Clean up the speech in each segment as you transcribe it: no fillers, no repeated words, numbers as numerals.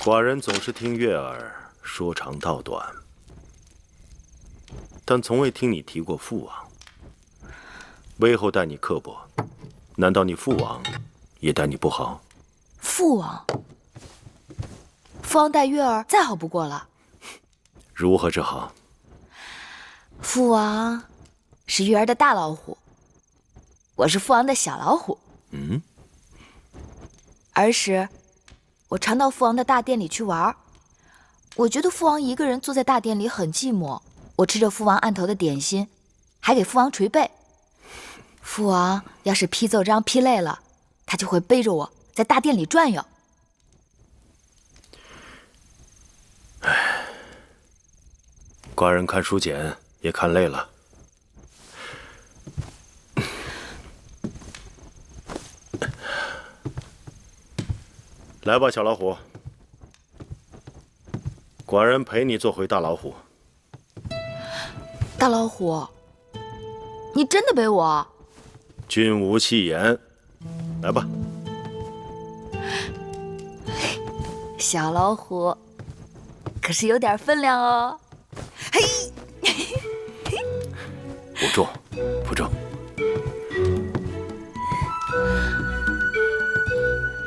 寡人总是听月儿说长道短，但从未听你提过父王。魏后待你刻薄，难道你父王也待你不好？父王待月儿再好不过了。如何之好？父王是月儿的大老虎，我是父王的小老虎。儿时，我常到父王的大殿里去玩。我觉得父王一个人坐在大殿里很寂寞。我吃着父王案头的点心，还给父王捶背。父王要是批奏章批累了，他就会背着我在大殿里转悠。寡人看书简也看累了。来吧，小老虎，寡人陪你做回大老虎。大老虎，你真的背我？君无戏言，来吧。小老虎可是有点分量哦。嘿，不重，不重。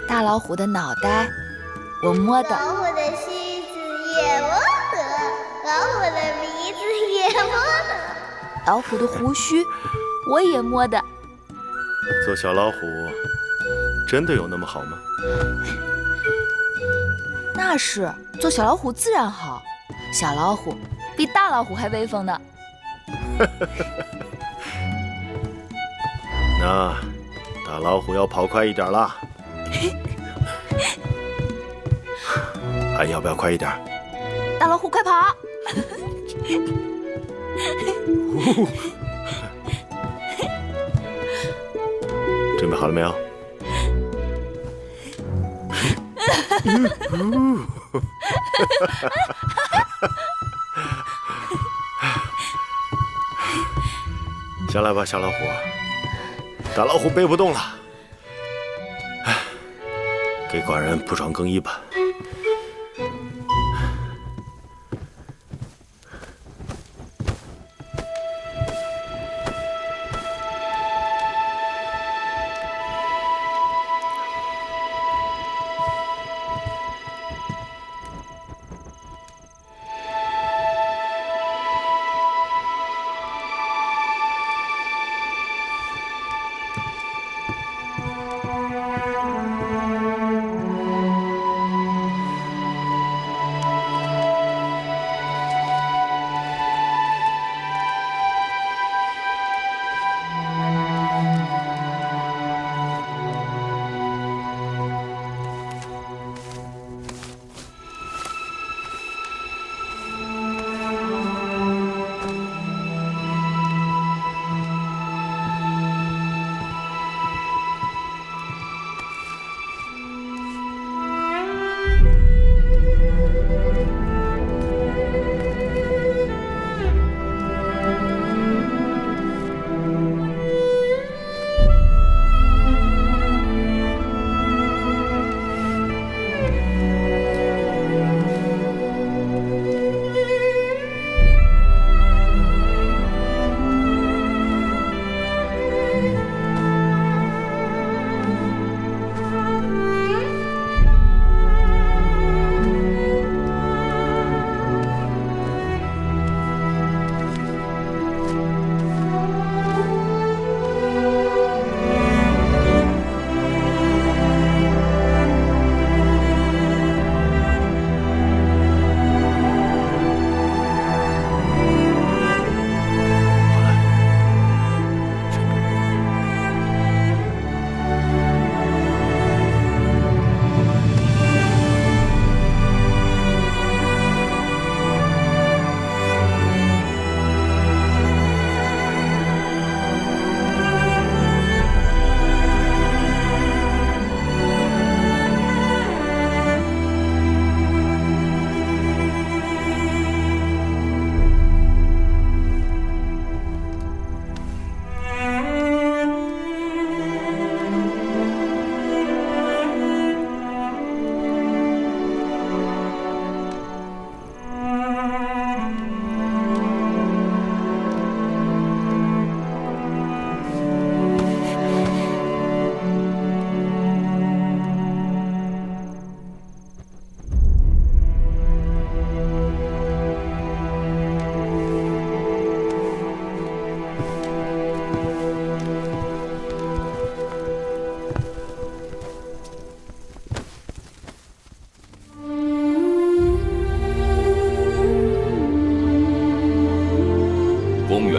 大老虎的脑袋，我摸的；老虎的须子也摸得，老虎的鼻子也摸得，老虎的胡须，我也摸的。做小老虎真的有那么好吗？那是，做小老虎自然好。小老虎比大老虎还威风呢。那大老虎要跑快一点啦。还要不要快一点？大老虎快跑！准备好了没有？下来吧，小老虎。大老虎背不动了，给寡人铺床更衣吧。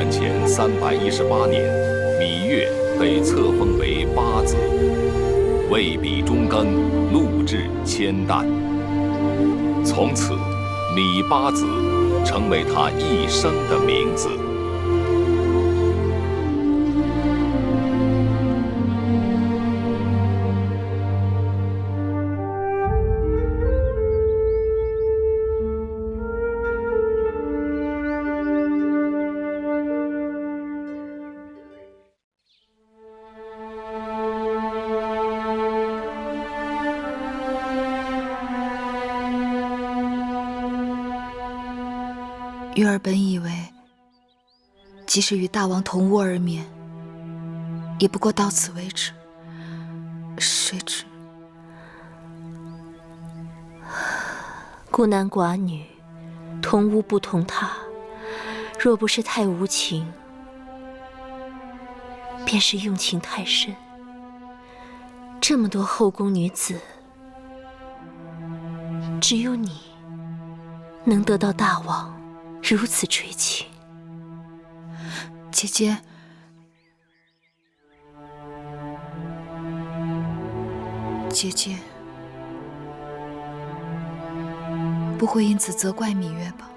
元前318年，芈月被册封为八子，位比中耕，禄至千担。从此，芈八子成为他一生的名字。月儿本以为，即使与大王同屋而眠，也不过到此为止。谁知孤男寡女，同屋不同榻，若不是太无情，便是用情太深。这么多后宫女子，只有你能得到大王如此垂青。姐姐，姐姐不会因此责怪芈月吧？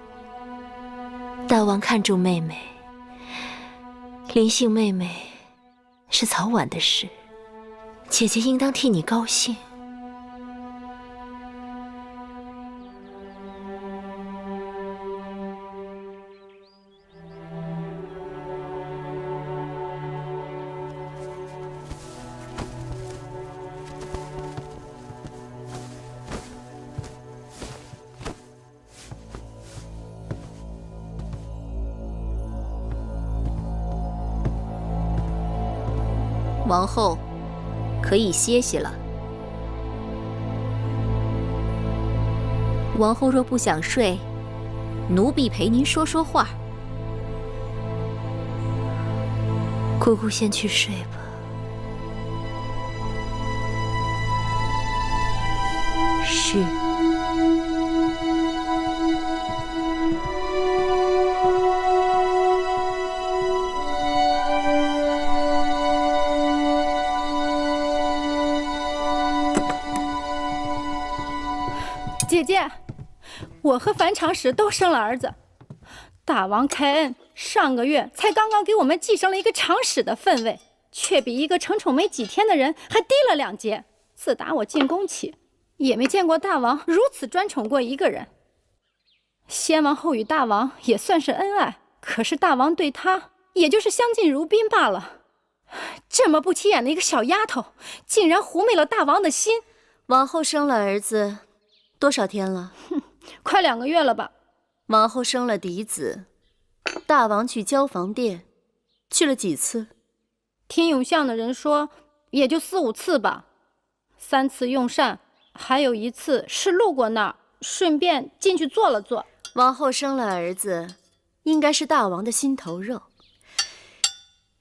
大王看重妹妹，临幸妹妹是早晚的事，姐姐应当替你高兴。王后，可以歇息了。王后若不想睡，奴婢陪您说说话。姑姑先去睡吧。是。姐姐，我和樊长史都生了儿子，大王开恩，上个月才刚刚给我们继承了一个长史的分位，却比一个承宠没几天的人还低了2阶。自打我进宫起，也没见过大王如此专宠过一个人。先王后与大王也算是恩爱，可是大王对他也就是相敬如宾罢了。这么不起眼的一个小丫头，竟然狐媚了大王的心。王后生了儿子多少天了？快2个月了吧。王后生了嫡子，大王去交房殿，去了几次？听永相的人说，也就4、5次吧。3次用膳，还有1次是路过那儿，顺便进去坐了坐。王后生了儿子，应该是大王的心头肉。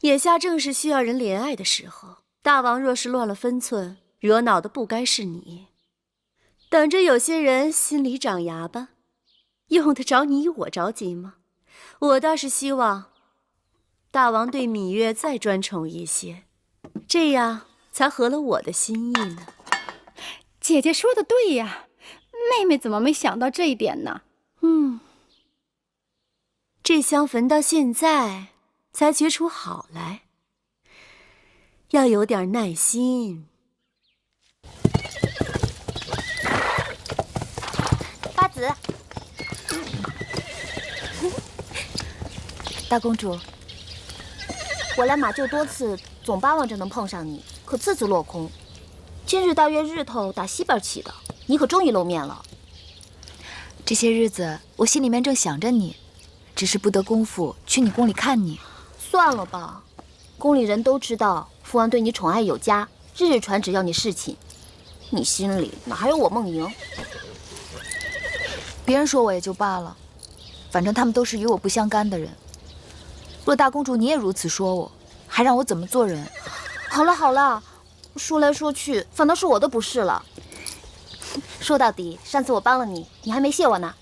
眼下正是需要人怜爱的时候，大王若是乱了分寸，惹恼的不该是你。等着有些人心里长牙吧，用得着你我着急吗？我倒是希望大王对芈月再专宠一些，这样才合了我的心意呢。姐姐说的对呀，妹妹怎么没想到这一点呢？这香焚到现在才觉出好来，要有点耐心。八子，大公主，我来马厩多次，总巴望着能碰上你，可次次落空。今日大约日头打西边起的，你可终于露面了。这些日子我心里面正想着你，只是不得功夫去你宫里看你。算了吧，宫里人都知道父王对你宠爱有加，日日传旨要你侍寝，你心里哪还有我孟莹？别人说我也就罢了，反正他们都是与我不相干的人。若大公主你也如此说我，还让我怎么做人？好了好了，说来说去，反倒是我的不是了。说到底，上次我帮了你，你还没谢我呢。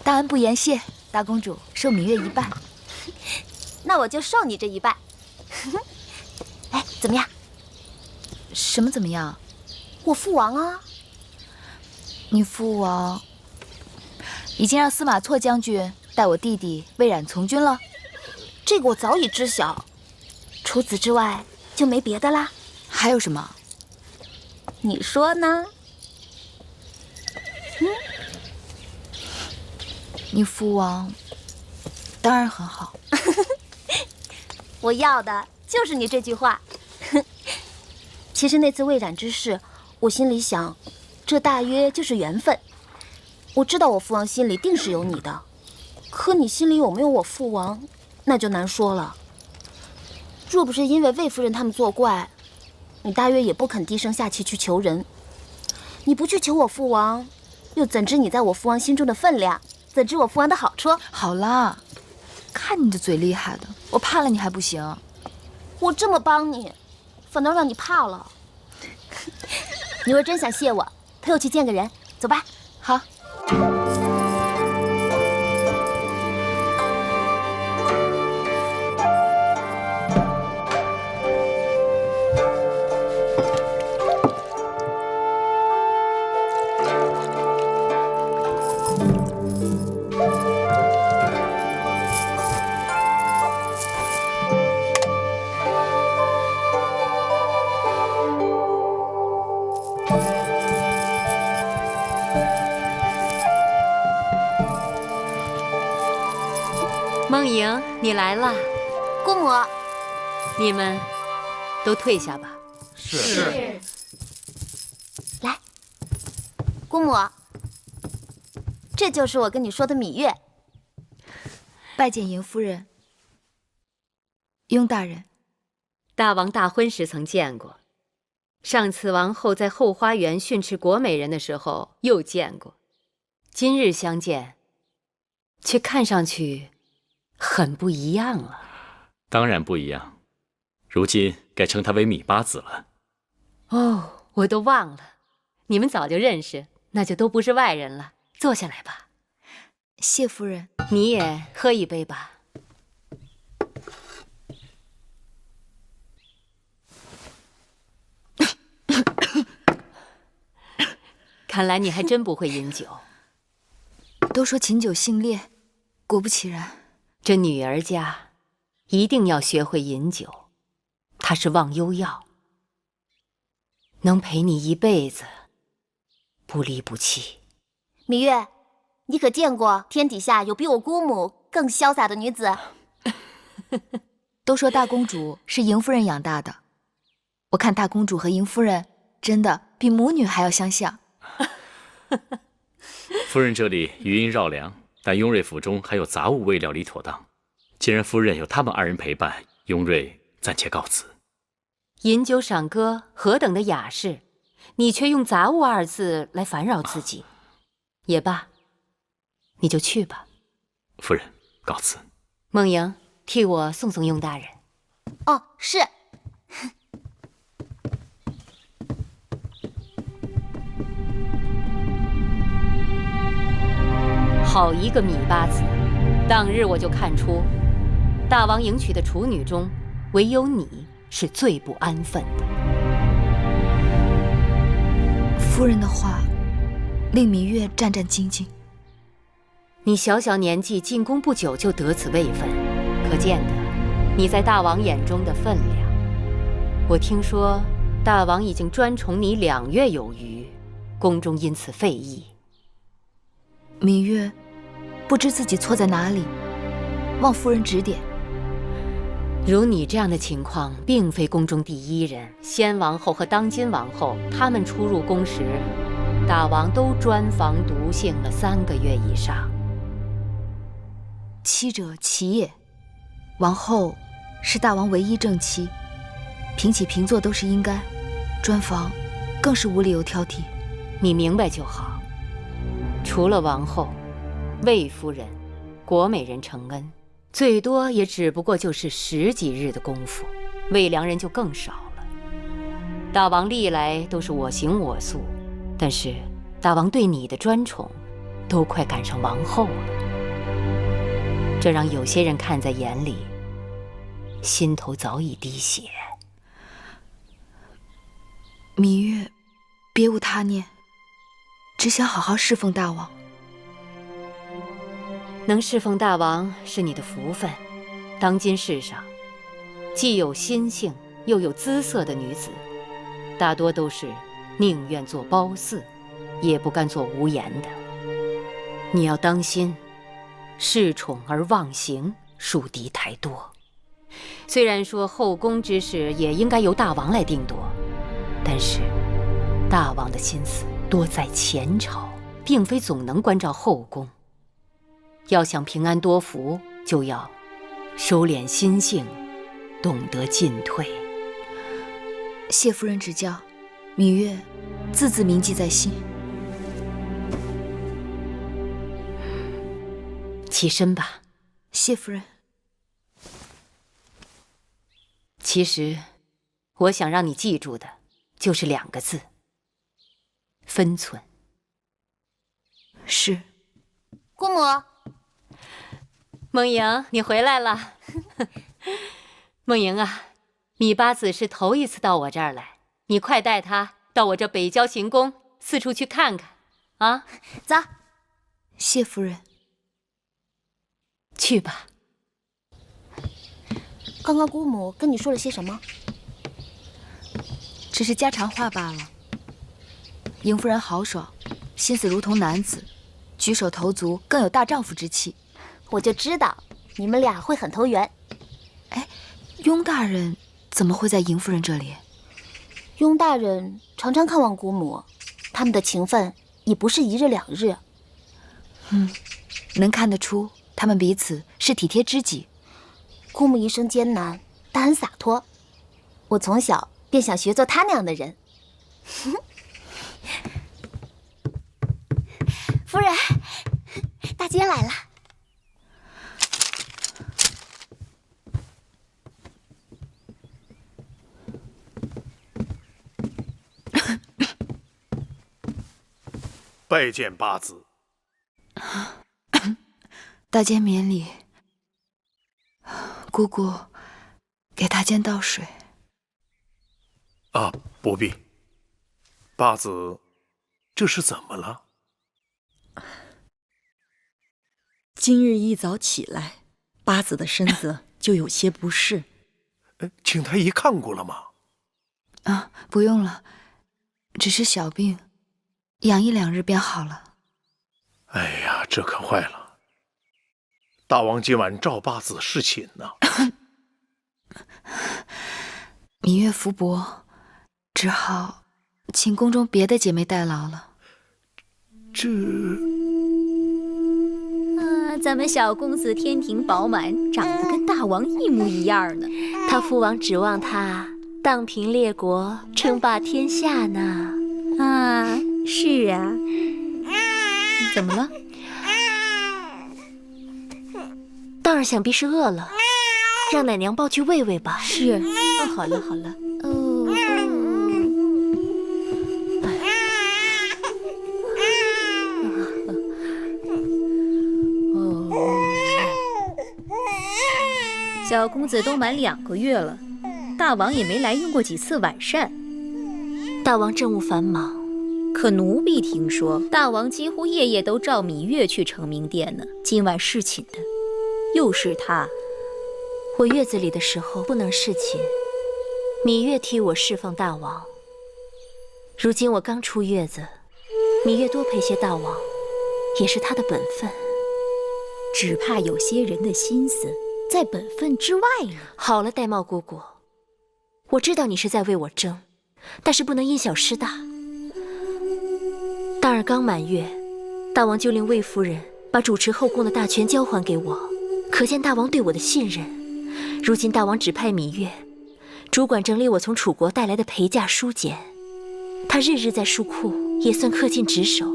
大恩不言谢，大公主受芈月一拜。那我就受你这一拜。哎，怎么样？什么怎么样？我父王啊！你父王已经让司马错将军带我弟弟魏冉从军了。这个我早已知晓。除此之外，就没别的啦。还有什么？你说呢？你父王当然很好。我要的就是你这句话。其实那次魏冉之事，我心里想，这大约就是缘分。我知道我父王心里定是有你的，可你心里有没有我父王，那就难说了。若不是因为魏夫人他们作怪，你大约也不肯低声下气去求人。你不去求我父王，又怎知你在我父王心中的分量？怎知我父王的好处？好啦，看你这嘴厉害的，我怕了你还不行。我这么帮你，反倒让你怕了。你若真想谢我，陪我去见个人，走吧。好。梦莹，你来了。姑母，你们都退下吧。是。来，姑母，这就是我跟你说的芈月。拜见迎夫人。雍大人，大王大婚时曾见过，上次王后在后花园训斥国美人的时候又见过，今日相见，却看上去很不一样了。当然不一样，如今该称她为芈八子了。哦，我都忘了，你们早就认识，那就都不是外人了。坐下来吧。谢夫人。你也喝一杯吧。看来你还真不会饮酒。都说琴酒性烈，果不其然。这女儿家一定要学会饮酒，它是忘忧药，能陪你一辈子，不离不弃。芈月，你可见过天底下有比我姑母更潇洒的女子？都说大公主是迎夫人养大的，我看大公主和迎夫人真的比母女还要相像。夫人这里余音绕梁，但雍瑞府中还有杂物未料理妥当。既然夫人有他们二人陪伴，雍瑞暂且告辞。饮酒赏歌何等的雅事，你却用杂物二字来烦扰自己。也罢，你就去吧。夫人，告辞。梦莹，替我送送雍大人。哦，是。好一个芈八子！当日我就看出，大王迎娶的处女中，唯有你是最不安分的。夫人的话令芈月战战兢兢。你小小年纪进宫不久就得此位分，可见得你在大王眼中的分量。我听说大王已经专宠你2月有余，宫中因此废议。芈月不知自己错在哪里，望夫人指点。如你这样的情况，并非宫中第一人。先王后和当今王后，他们出入宫时，大王都专防独行了3个月以上。妻者妻也，王后是大王唯一正妻，平起平坐都是应该，专防更是无理由挑剔。你明白就好。除了王后、魏夫人、国美人承恩，最多也只不过就是10几日的功夫，魏良人就更少了。大王历来都是我行我素，但是大王对你的专宠，都快赶上王后了。这让有些人看在眼里，心头早已滴血。芈月，别无他念，只想好好侍奉大王。能侍奉大王是你的福分。当今世上，既有心性又有姿色的女子，大多都是宁愿做褒姒，也不甘做无颜的。你要当心，恃宠而忘形，树敌太多。虽然说后宫之事也应该由大王来定夺，但是大王的心思多在前朝，并非总能关照后宫。要想平安多福，就要收敛心性，懂得进退。谢夫人指教，芈月字字铭记在心。起身吧。谢夫人。其实，我想让你记住的，就是2个字：分寸。是。姑母，梦莹，你回来了。梦莹啊，芈八子是头一次到我这儿来，你快带她到我这北郊行宫四处去看看，啊！走。谢夫人。去吧。刚刚姑母跟你说了些什么？只是家常话罢了。邢夫人豪爽，心思如同男子，举手投足更有大丈夫之气。我就知道你们俩会很投缘。哎，雍大人怎么会在邢夫人这里？雍大人常常看望姑母，他们的情分也不是1日2日。能看得出他们彼此是体贴知己。姑母一生艰难，但很洒脱。我从小便想学做她那样的人。夫人，大姐来了。拜见八子。大监免礼。姑姑，给大监倒水。啊，不必。八子，这是怎么了？今日一早起来，八子的身子就有些不适。请太医看过了吗？啊，不用了，只是小病，养1、2日便好了。哎呀，这可坏了！大王今晚召八子侍寝呢。芈月福薄，只好请宫中别的姐妹代劳了。咱们小公子天庭饱满，长得跟大王一模一样呢。他父王指望他荡平列国，称霸天下呢。啊，是啊。怎么了？当然想必是饿了，让奶娘抱去喂喂吧。是。好了好了。小公子都满2个月了，大王也没来用过几次晚膳。大王政务繁忙，可奴婢听说大王几乎夜夜都召芈月去承明殿呢。今晚侍寝的又是他。我月子里的时候不能侍寝，芈月替我侍奉大王。如今我刚出月子，芈月多陪些大王，也是她的本分。只怕有些人的心思在本分之外了。好了，玳瑁姑姑，我知道你是在为我争，但是不能因小失大。大儿刚满月，大王就令魏夫人把主持后宫的大权交还给我，可见大王对我的信任。如今大王指派芈月主管整理我从楚国带来的陪嫁书简，她日日在书库，也算恪尽职守。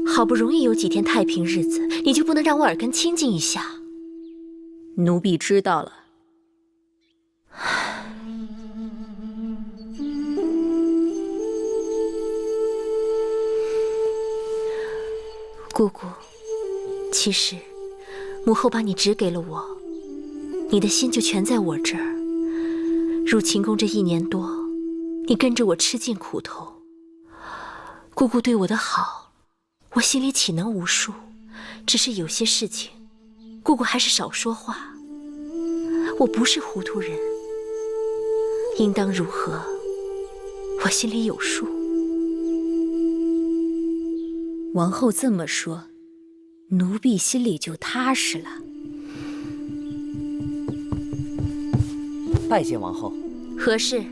好不容易有几天太平日子，你就不能让我耳根清净一下？奴婢知道了。姑姑，其实母后把你指给了我，你的心就全在我这儿。入秦宫这1年多，你跟着我吃尽苦头，姑姑对我的好，我心里岂能无数？只是有些事情，姑姑还是少说话。我不是糊涂人，应当如何，我心里有数。王后这么说，奴婢心里就踏实了。拜见王后。何事？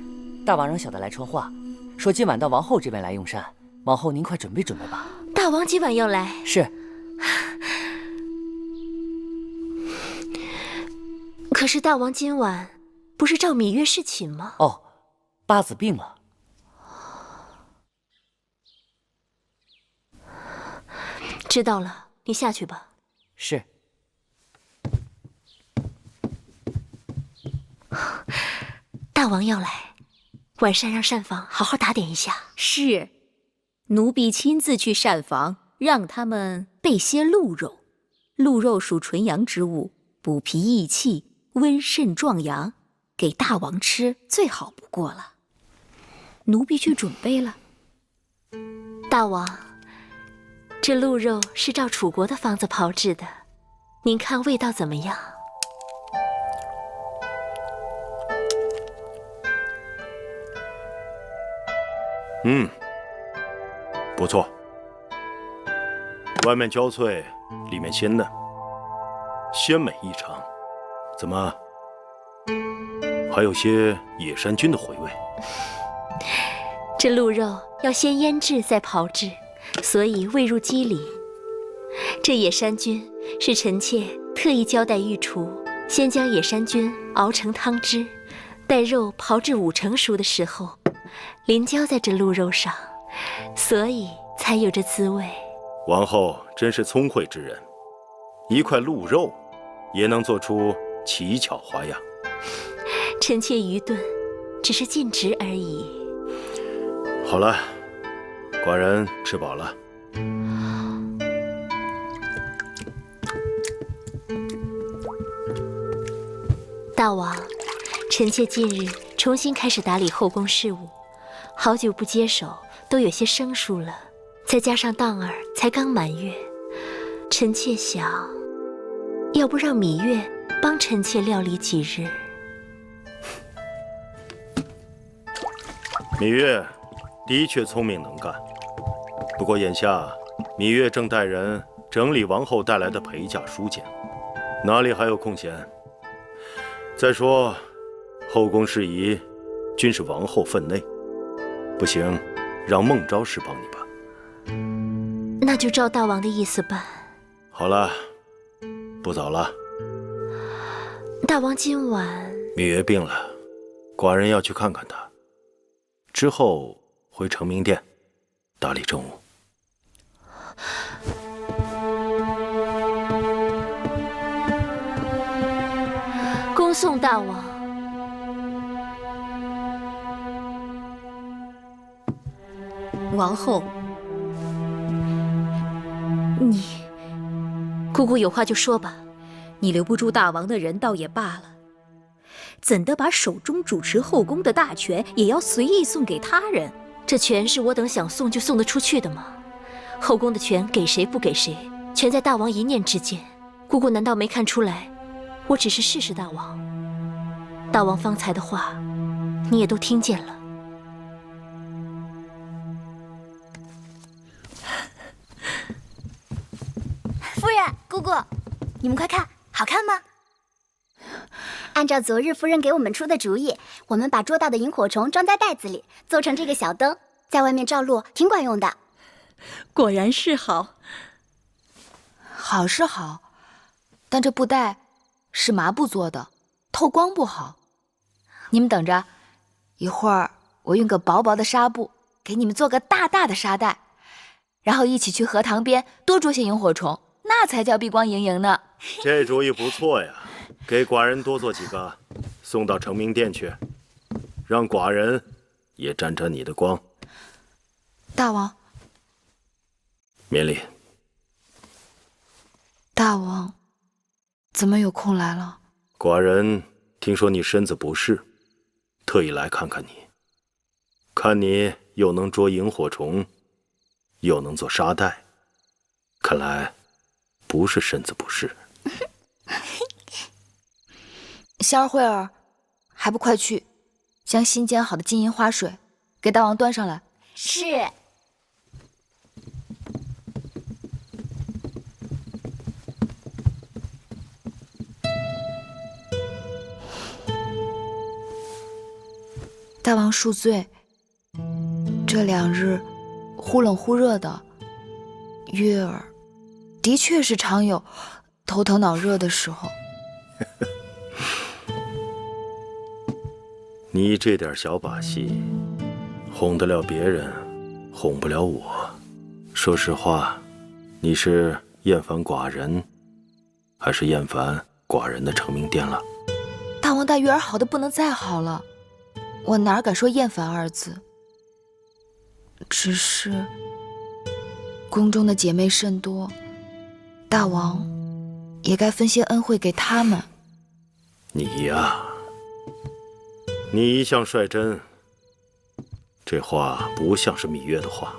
大王让小的来传话，说今晚到王后这边来用膳。王后您快准备准备吧。大王今晚要来？是。可是大王今晚不是召芈月侍寝吗？哦，八子病了。知道了，你下去吧。是。大王要来，晚膳让膳房好好打点一下。是，奴婢亲自去膳房，让他们备些鹿肉。鹿肉属纯阳之物，补脾益气，温肾壮阳，给大王吃最好不过了。奴婢去准备了。大王，这鹿肉是照楚国的方子炮制的，您看味道怎么样？不错，外面焦脆，里面鲜嫩，鲜美异常。怎么，还有些野山菌的回味？这鹿肉要先腌制再炮制，所以味入肌里。这野山菌是臣妾特意交代御厨，先将野山菌熬成汤汁，待肉炮至5成熟的时候，淋浇在这鹿肉上，所以才有这滋味。王后真是聪慧之人，一块鹿肉也能做出奇巧花样。臣妾愚钝，只是尽职而已。好了，寡人吃饱了。大王，臣妾近日重新开始打理后宫事务，好久不接手，都有些生疏了。再加上当儿才刚满月，臣妾想，要不让芈月帮臣妾料理几日？芈月的确聪明能干，不过眼下芈月正带人整理王后带来的陪嫁书件，哪里还有空闲？再说，后宫事宜均是王后分内，不行，让孟昭氏帮你吧。那就照大王的意思办。好了，不早了。大王今晚……芈月病了，寡人要去看看她，之后回承明殿打理政务。恭送大王。王后，姑姑有话就说吧。你留不住大王的人倒也罢了，怎的把手中主持后宫的大权也要随意送给他人？这权是我等想送就送得出去的吗？后宫的权给谁不给谁，全在大王一念之间。姑姑难道没看出来，我只是试试大王？大王方才的话，你也都听见了。夫人、姑姑，你们快看，好看吗？按照昨日夫人给我们出的主意，我们把捉到的萤火虫装在袋子里，做成这个小灯，在外面照路挺管用的。果然是好。好是好，但这布袋是麻布做的，透光不好。你们等着，一会儿我用个薄薄的纱布给你们做个大大的纱袋，然后一起去荷塘边多捉些萤火虫，那才叫碧光莹莹呢。这主意不错呀，给寡人多做几个，送到承明殿去，让寡人也沾沾你的光。大王，免礼。大王，怎么有空来了？寡人听说你身子不适，特意来看看你，看你又能捉萤火虫，又能做沙袋，看来不是身子不适。香儿、慧儿，还不快去将新煎好的金银花水给大王端上来。是。大王恕罪，这2日忽冷忽热的，月儿的确是常有头疼脑热的时候。你这点小把戏，哄得了别人，哄不了我。说实话，你是厌烦寡人，还是厌烦寡人的成名殿了？大王待月儿好的不能再好了，我哪敢说厌烦2字？只是宫中的姐妹甚多，大王也该分些恩惠给她们。你呀，你一向率真，这话不像是芈月的话。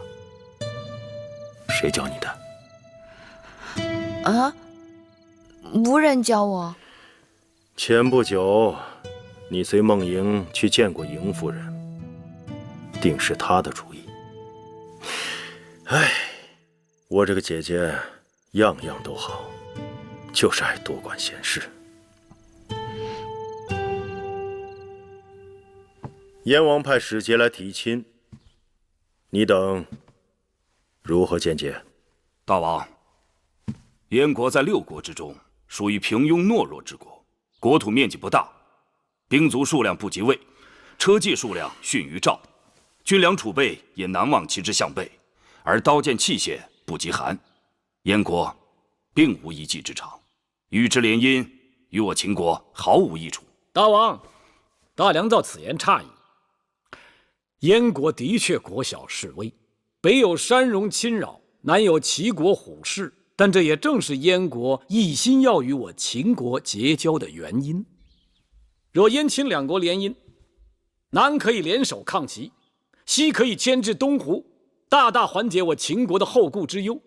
谁教你的？啊？无人教我。前不久，你随孟莹去见过邢夫人，定是她的主意。哎，我这个姐姐样样都好，就是爱多管闲事。燕王派使节来提亲，你等如何见解？大王，燕国在6国之中属于平庸懦弱之国，国土面积不大，兵卒数量不及魏，车骑数量逊于赵，军粮储备也难望其之项背，而刀剑器械不及韩。燕国并无一技之长，与之联姻，与我秦国毫无益处。大王，大良造此言差矣。燕国的确国小势微，北有山戎侵扰，南有齐国虎视，但这也正是燕国一心要与我秦国结交的原因。若燕秦2国联姻，南可以联手抗齐，西可以牵制东胡，大大缓解我秦国的后顾之忧，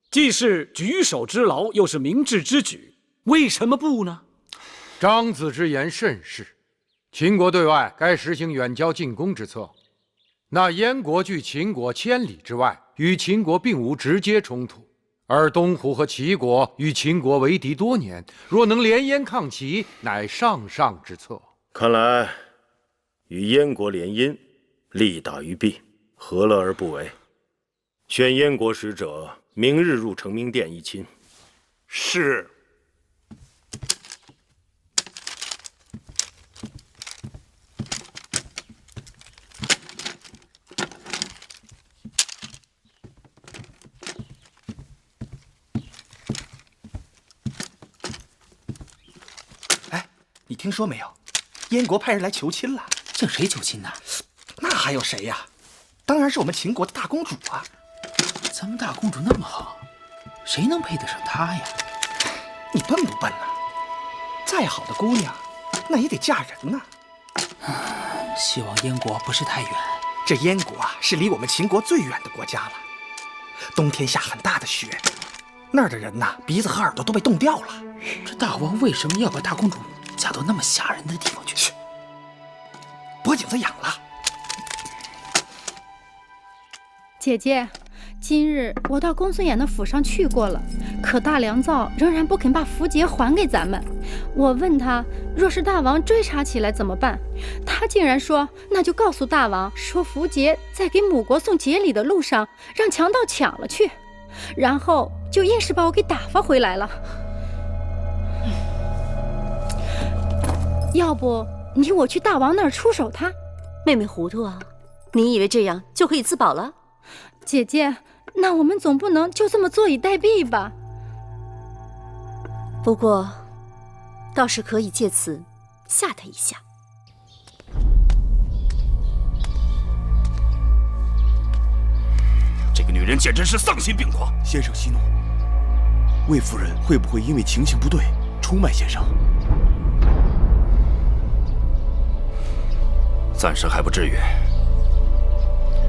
既是举手之劳，又是明智之举，为什么不呢？张子之言甚是，秦国对外该实行远交近攻之策。那燕国距秦国千里之外，与秦国并无直接冲突，而东胡和齐国与秦国为敌多年，若能联燕抗齐，乃上上之策。看来与燕国联姻，利大于弊，何乐而不为？选燕国使者，明日入成明殿议亲。是。你听说没有？燕国派人来求亲了。向谁求亲呢？那还有谁呀？当然是我们秦国的大公主啊！咱们大公主那么好，谁能配得上她呀？你笨不笨呐？再好的姑娘，那也得嫁人呐。希望燕国不是太远。这燕国啊，是离我们秦国最远的国家了。冬天下很大的雪，那儿的人呐，鼻子和耳朵都被冻掉了。这大王为什么要把大公主嫁到那么吓人的地方去？脖颈子痒了。姐姐，今日我到公孙衍的府上去过了，可大良造仍然不肯把符节还给咱们。我问他，若是大王追查起来怎么办？他竟然说，那就告诉大王，说符节在给母国送节礼的路上让强盗抢了去，然后就硬是把我给打发回来了。要不你我去大王那儿出手他？妹妹糊涂啊，你以为这样就可以自保了？姐姐，那我们总不能就这么坐以待毙吧？不过倒是可以借此吓他一下。这个女人简直是丧心病狂！先生息怒，魏夫人会不会因为情形不对出卖先生？暂时还不至于。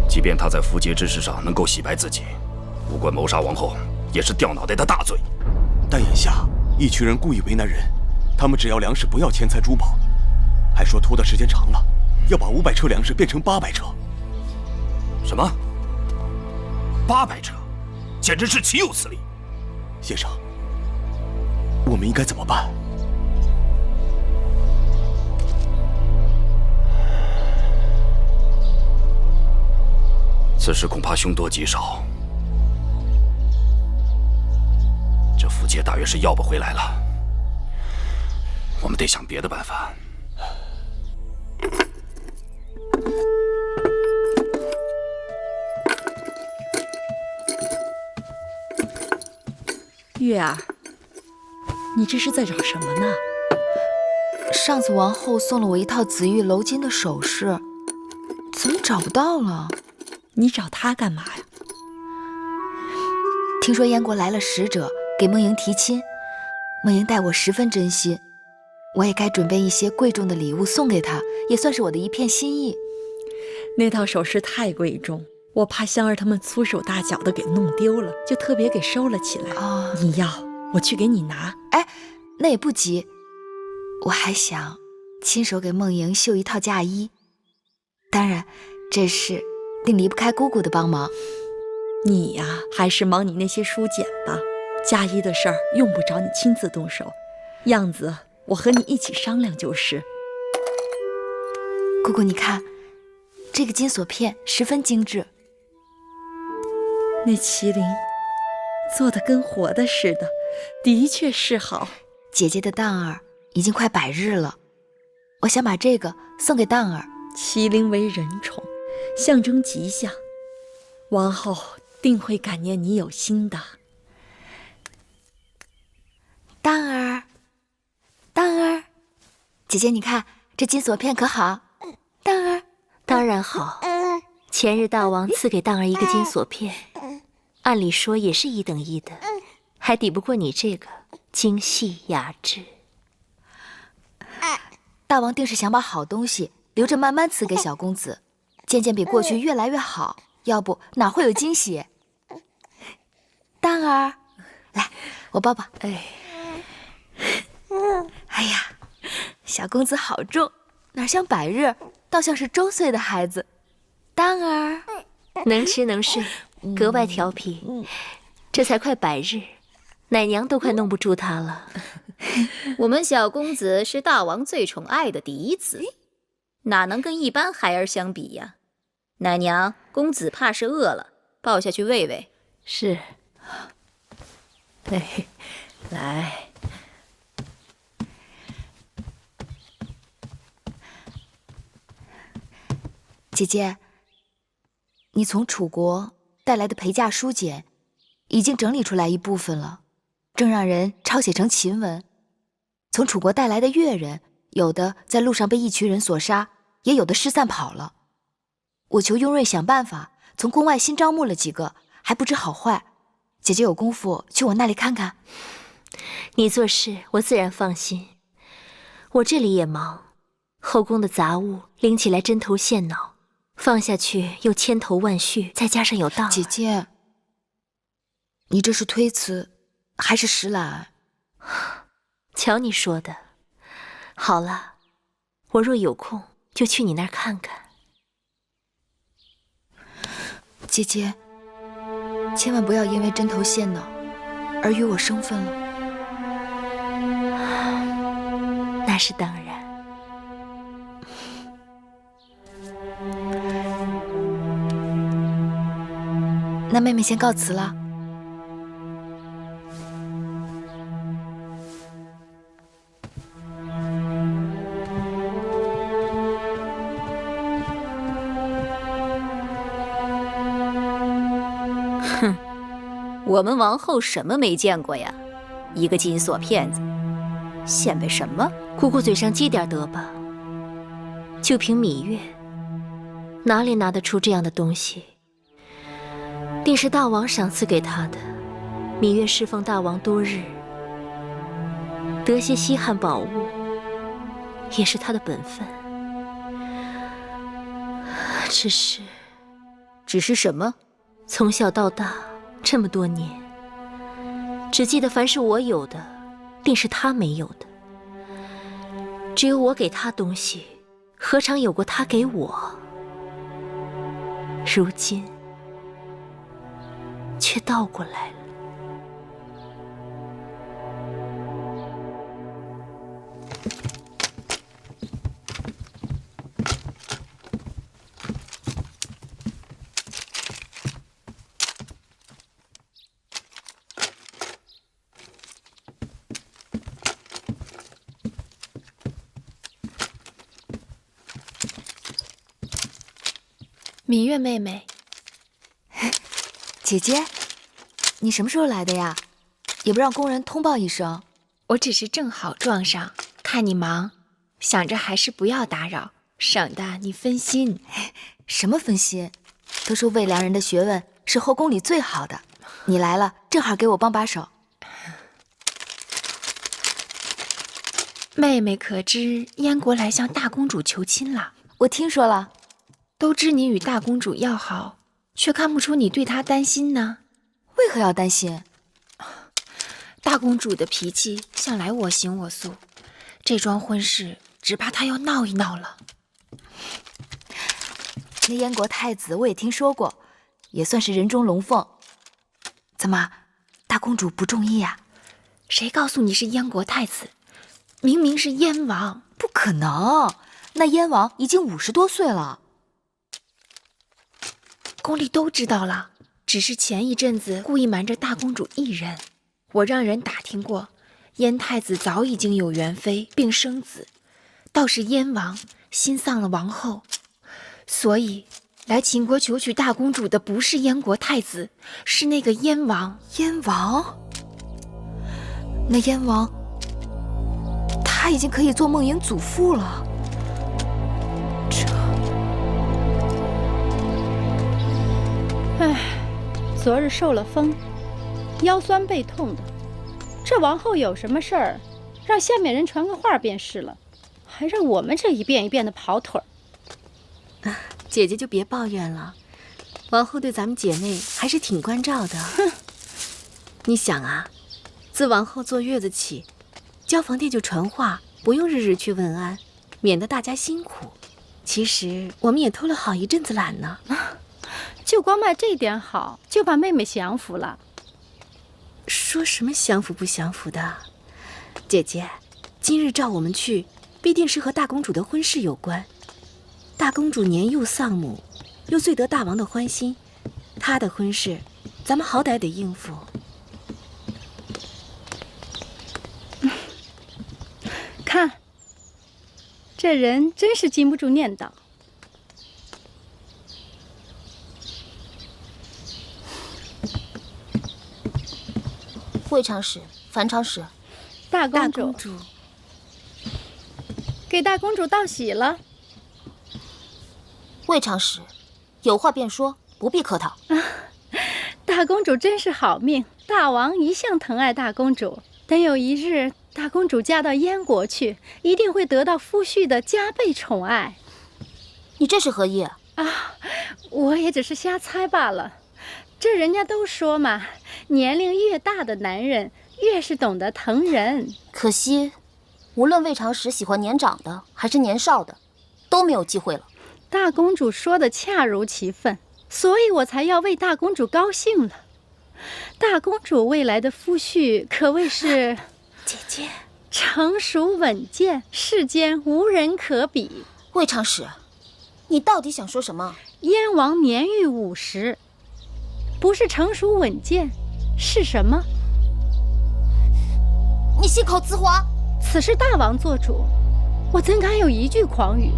即便他在符节之事上能够洗白自己，无关谋杀王后，也是掉脑袋的大罪。但眼下一群人故意为难人，他们只要粮食，不要钱财珠宝，还说拖的时间长了，要把500车粮食变成800车。什么？800车？简直是岂有此理！先生，我们应该怎么办？此事恐怕凶多吉少。这符节大约是要不回来了，我们得想别的办法。月儿，你这是在找什么呢？上次王后送了我一套紫玉鎏金的首饰，怎么找不到了？你找她干嘛呀？听说燕国来了使者，给梦莹提亲，梦莹待我十分真心，我也该准备一些贵重的礼物送给她，也算是我的一片心意。那套首饰太贵重，我怕香儿他们粗手大脚的给弄丢了，就特别给收了起来。你要，我去给你拿。哎，那也不急，我还想亲手给梦莹绣一套嫁衣，当然，这事定离不开姑姑的帮忙。你呀，还是忙你那些书简吧。嫁衣的事儿用不着你亲自动手，样子我和你一起商量就是。姑姑，你看，这个金锁片十分精致。那麒麟做的跟活的似的，的确是好。姐姐的当儿已经快100日了，我想把这个送给当儿。麒麟为人宠，象征吉祥，王后定会感念你有心的。当儿，当儿，姐姐你看这金锁片可好？当儿，当然好。前日大王赐给当儿一个金锁片，按理说也是1等1的，还抵不过你这个精细雅致。大王定是想把好东西留着慢慢赐给小公子，渐渐比过去越来越好，要不哪会有惊喜？当儿，来，我抱抱。哎呀，小公子好重，哪像100日，倒像是周岁的孩子。当儿，能吃能睡，格外调皮。这才快100日，奶娘都快弄不住他了。我们小公子是大王最宠爱的嫡子，哪能跟一般孩儿相比呀？奶娘，公子怕是饿了，抱下去喂喂。是。来。姐姐，你从楚国带来的陪嫁书简已经整理出来一部分了，正让人抄写成秦文。从楚国带来的越人，有的在路上被一群人所杀，也有的失散跑了。我求雍瑞想办法，从宫外新招募了几个，还不知好坏。姐姐有功夫去我那里看看。你做事我自然放心，我这里也忙，后宫的杂物拎起来针头线脑，放下去又千头万绪，再加上有当儿。姐姐，你这是推辞还是实懒？瞧你说的。好了，我若有空就去你那儿看看。姐姐，千万不要因为针头线脑而与我生分了。那是当然。那妹妹先告辞了。哼，我们王后什么没见过呀？一个金锁片子，显摆什么？姑姑嘴上积点德吧。就凭芈月，哪里拿得出这样的东西？定是大王赏赐给她的。芈月侍奉大王多日，得些稀罕宝物，也是她的本分。只是什么？从小到大这么多年，只记得凡是我有的，定是他没有的。只有我给他东西，何尝有过他给我？如今却倒过来了。芈月妹妹，姐姐，你什么时候来的呀？也不让工人通报一声。我只是正好撞上，看你忙，想着还是不要打扰，省得你分心。什么分心？都说魏良人的学问是后宫里最好的，你来了正好给我帮把手。妹妹可知燕国来向大公主求亲了？我听说了。都知你与大公主要好，却看不出你对她担心呢。为何要担心？大公主的脾气向来我行我素，这桩婚事只怕她要闹一闹了。那燕国太子我也听说过，也算是人中龙凤。怎么，大公主不中意呀？谁告诉你是燕国太子？明明是燕王。不可能，那燕王已经50多岁了。宫里都知道了，只是前一阵子故意瞒着大公主一人。我让人打听过，燕太子早已经有元妃并生子，倒是燕王心丧了王后，所以来秦国求娶大公主的不是燕国太子，是那个燕王。燕王？那燕王，他已经可以做梦莹祖父了。唉，昨日受了风，腰酸背痛的。这王后有什么事儿，让下面人传个话便是了，还让我们这一遍一遍的跑腿儿。姐姐就别抱怨了，王后对咱们姐妹还是挺关照的。你想啊，自王后坐月子起，交房殿就传话，不用日日去问安，免得大家辛苦。其实我们也偷了好一阵子懒呢。就光卖这点好，就把妹妹降服了。说什么降服不降服的？姐姐，今日召我们去，必定是和大公主的婚事有关。大公主年幼丧母，又最得大王的欢心，她的婚事，咱们好歹得应付。看，这人真是禁不住念叨。魏长史、樊长史，大公主，给大公主道喜了。魏长史，有话便说，不必客套。大公主真是好命，大王一向疼爱大公主，等有一日大公主嫁到燕国去，一定会得到夫婿的加倍宠爱。你这是何意啊？我也只是瞎猜罢了。这人家都说嘛，年龄越大的男人越是懂得疼人。可惜，无论魏长史喜欢年长的还是年少的，都没有机会了。大公主说的恰如其分，所以我才要为大公主高兴了。大公主未来的夫婿可谓是姐姐成熟稳健，世间无人可比。魏长史，你到底想说什么？燕王年逾50，不是成熟稳健，是什么？你信口雌黄！此事大王做主，我怎敢有一句狂语？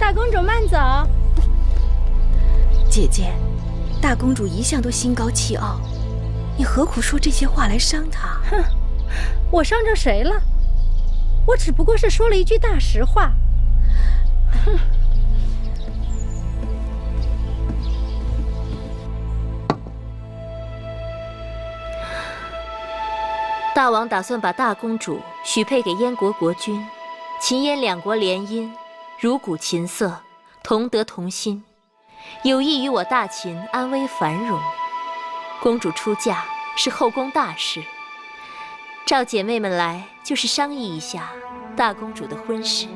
大公主慢走。姐姐，大公主一向都心高气傲，你何苦说这些话来伤她？哼，我伤着谁了？我只不过是说了一句大实话。哼。大王打算把大公主许配给燕国国君，秦燕两国联姻，如古琴瑟，同德同心，有益于我大秦安危繁荣。公主出嫁是后宫大事，召姐妹们来就是商议一下大公主的婚事。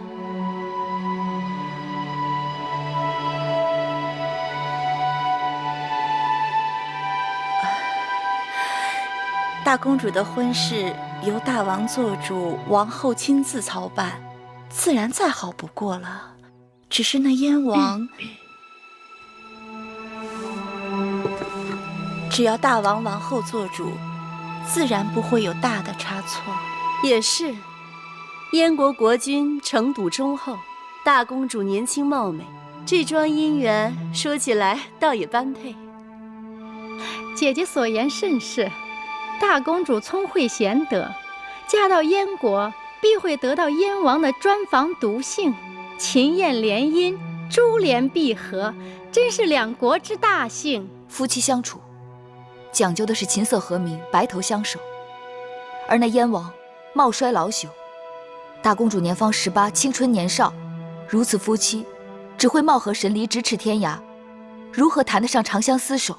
大公主的婚事由大王做主，王后亲自操办，自然再好不过了。只是那燕王，只要大王王后做主，自然不会有大的差错。也是，燕国国君城堵忠厚，大公主年轻貌美，这桩姻缘说起来倒也般配。姐姐所言甚是。大公主聪慧贤德，嫁到燕国必会得到燕王的专房独幸，秦燕联姻，珠联璧合，真是两国之大幸。夫妻相处，讲究的是琴瑟和鸣，白头相守。而那燕王貌衰老朽，大公主年方18，青春年少，如此夫妻，只会貌合神离，咫尺天涯，如何谈得上长相厮守？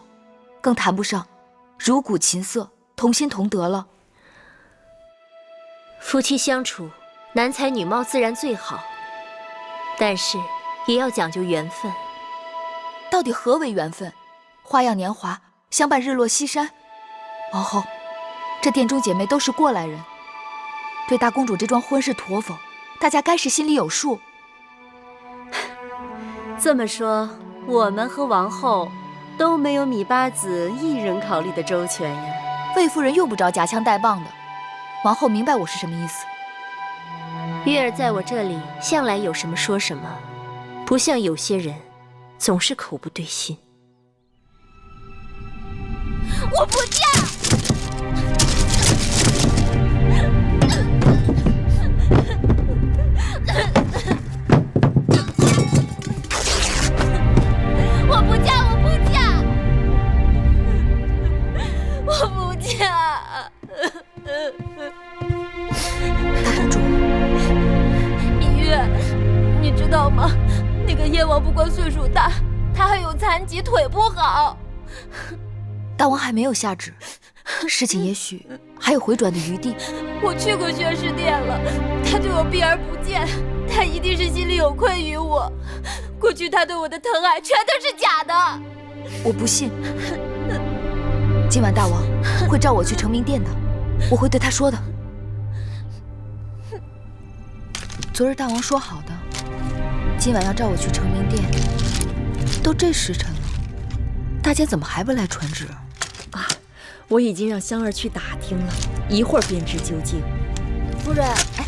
更谈不上如古琴瑟，同心同德了。夫妻相处，男才女貌自然最好，但是也要讲究缘分。到底何为缘分？花样年华，相伴日落西山。王后，这殿中姐妹都是过来人，对大公主这桩婚事妥否，大家该是心里有数。这么说，我们和王后都没有米八子一人考虑的周全呀。魏夫人用不着夹枪带棒的，王后明白我是什么意思。月儿在我这里向来有什么说什么，不像有些人总是口不对心。我不嫁！我不嫁！我不嫁！我不嫁！大公主，芈月，你知道吗？那个燕王不光岁数大，他还有残疾，腿不好。大王还没有下旨，事情也许还有回转的余地。我去过宣誓殿了，他对我避而不见，他一定是心里有愧于我。过去他对我的疼爱全都是假的。我不信。今晚大王会召我去承明殿的，我会对他说的。昨日大王说好的，今晚要召我去承明殿，都这时辰了，大家怎么还不来传旨？啊，我已经让香儿去打听了，一会儿便知究竟。夫人，哎，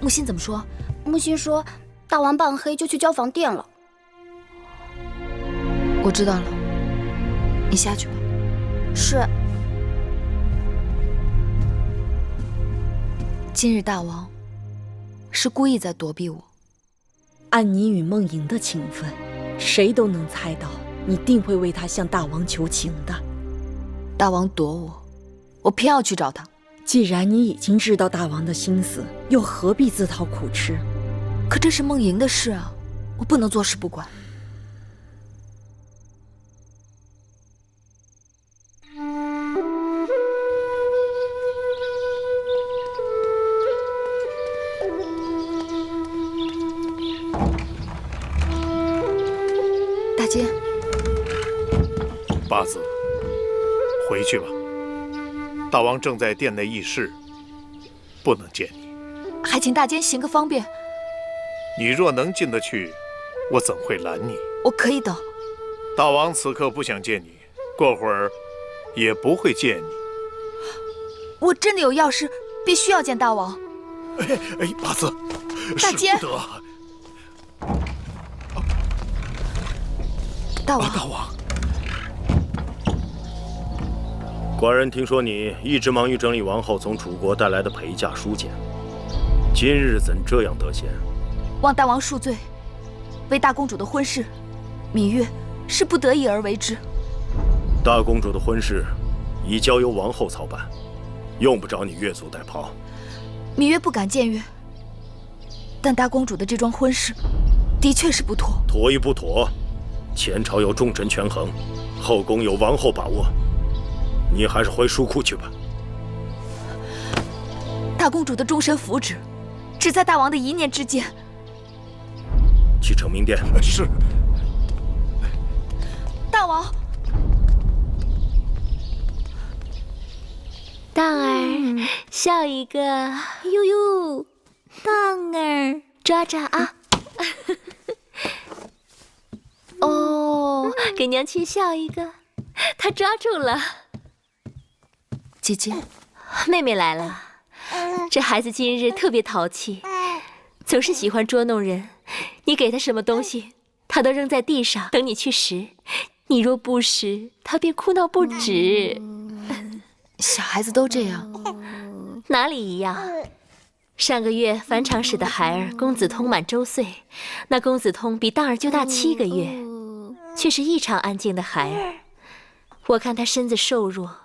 木心怎么说？木心说，大王半黑就去交房殿了。我知道了，你下去吧。是。今日大王是故意在躲避我。按你与梦莹的情分，谁都能猜到你定会为他向大王求情的。大王躲我，我偏要去找他。既然你已经知道大王的心思，又何必自讨苦吃？可这是梦莹的事啊，我不能坐视不管。大姐，八子，回去吧。大王正在殿内议事，不能见你。还请大监行个方便。你若能进得去，我怎会拦你？我可以等。大王此刻不想见你，过会儿也不会见你。我真的有要事，必须要见大王。哎，八子，大监，使不得。大王，大王，寡人听说你一直忙于整理王后从楚国带来的陪嫁书简，今日怎这样得闲？望大王恕罪，为大公主的婚事，芈月是不得已而为之。大公主的婚事已交由王后操办，用不着你越俎代庖。芈月不敢僭越，但大公主的这桩婚事，的确是不妥。妥与不妥，前朝有重臣权衡，后宫有王后把握，你还是回书库去吧。大公主的终身福祉，只在大王的一念之间。去承明殿。是。大王。荡儿，笑一个。呦呦，荡儿，抓抓啊！哦，给娘亲笑一个。她抓住了。姐姐，妹妹来了。这孩子今日特别淘气，总是喜欢捉弄人。你给他什么东西，他都扔在地上，等你去拾。你若不拾，他便哭闹不止。小孩子都这样。哪里一样？上个月樊长史的孩儿公子通满周岁，那公子通比荡儿就大7个月，却是异常安静的孩儿。我看他身子瘦弱，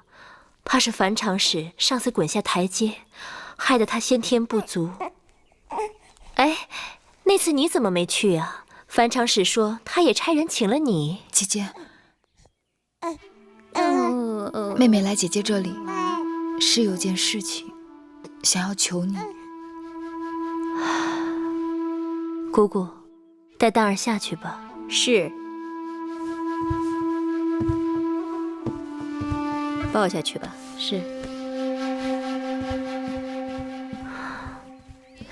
怕是樊长史上次滚下台阶，害得他先天不足。哎，那次你怎么没去啊？樊长史说他也差人请了你。姐姐，妹妹来姐姐这里是有件事情想要求你。姑姑，带荡儿下去吧。是。抱下去吧。是。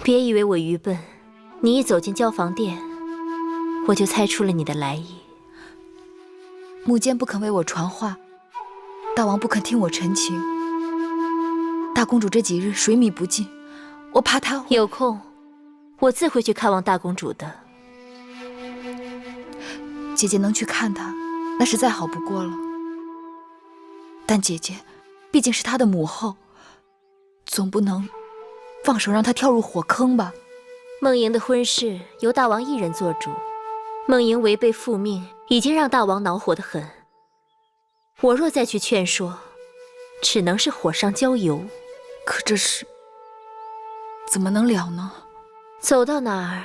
别以为我愚笨，你一走进交房殿，我就猜出了你的来意。母监不肯为我传话，大王不肯听我陈情。大公主这几日水米不进，我怕她有空，我自会去看望大公主的。姐姐能去看她，那是再好不过了。但姐姐毕竟是她的母后，总不能放手让她跳入火坑吧？梦莹的婚事由大王一人做主，梦莹违背父命，已经让大王恼火得很。我若再去劝说，只能是火上浇油。可这事怎么能了呢？走到哪儿，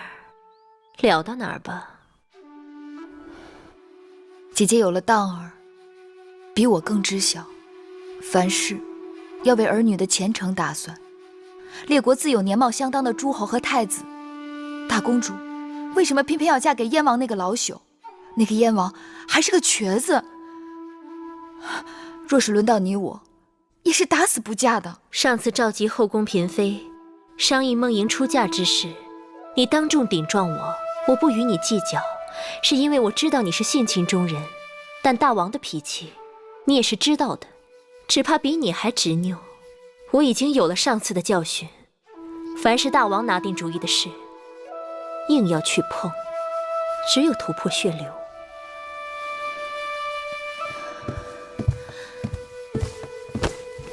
了到哪儿吧。姐姐有了荡儿，比我更知晓，凡事要为儿女的前程打算。列国自有年貌相当的诸侯和太子，大公主为什么偏偏要嫁给燕王那个老朽？那个燕王还是个瘸子。若是轮到你我，也是打死不嫁的。上次召集后宫嫔妃，商议梦莹出嫁之事，你当众顶撞我，我不与你计较，是因为我知道你是性情中人，但大王的脾气，你也是知道的，只怕比你还执拗。我已经有了上次的教训，凡是大王拿定主意的事，硬要去碰，只有突破血流。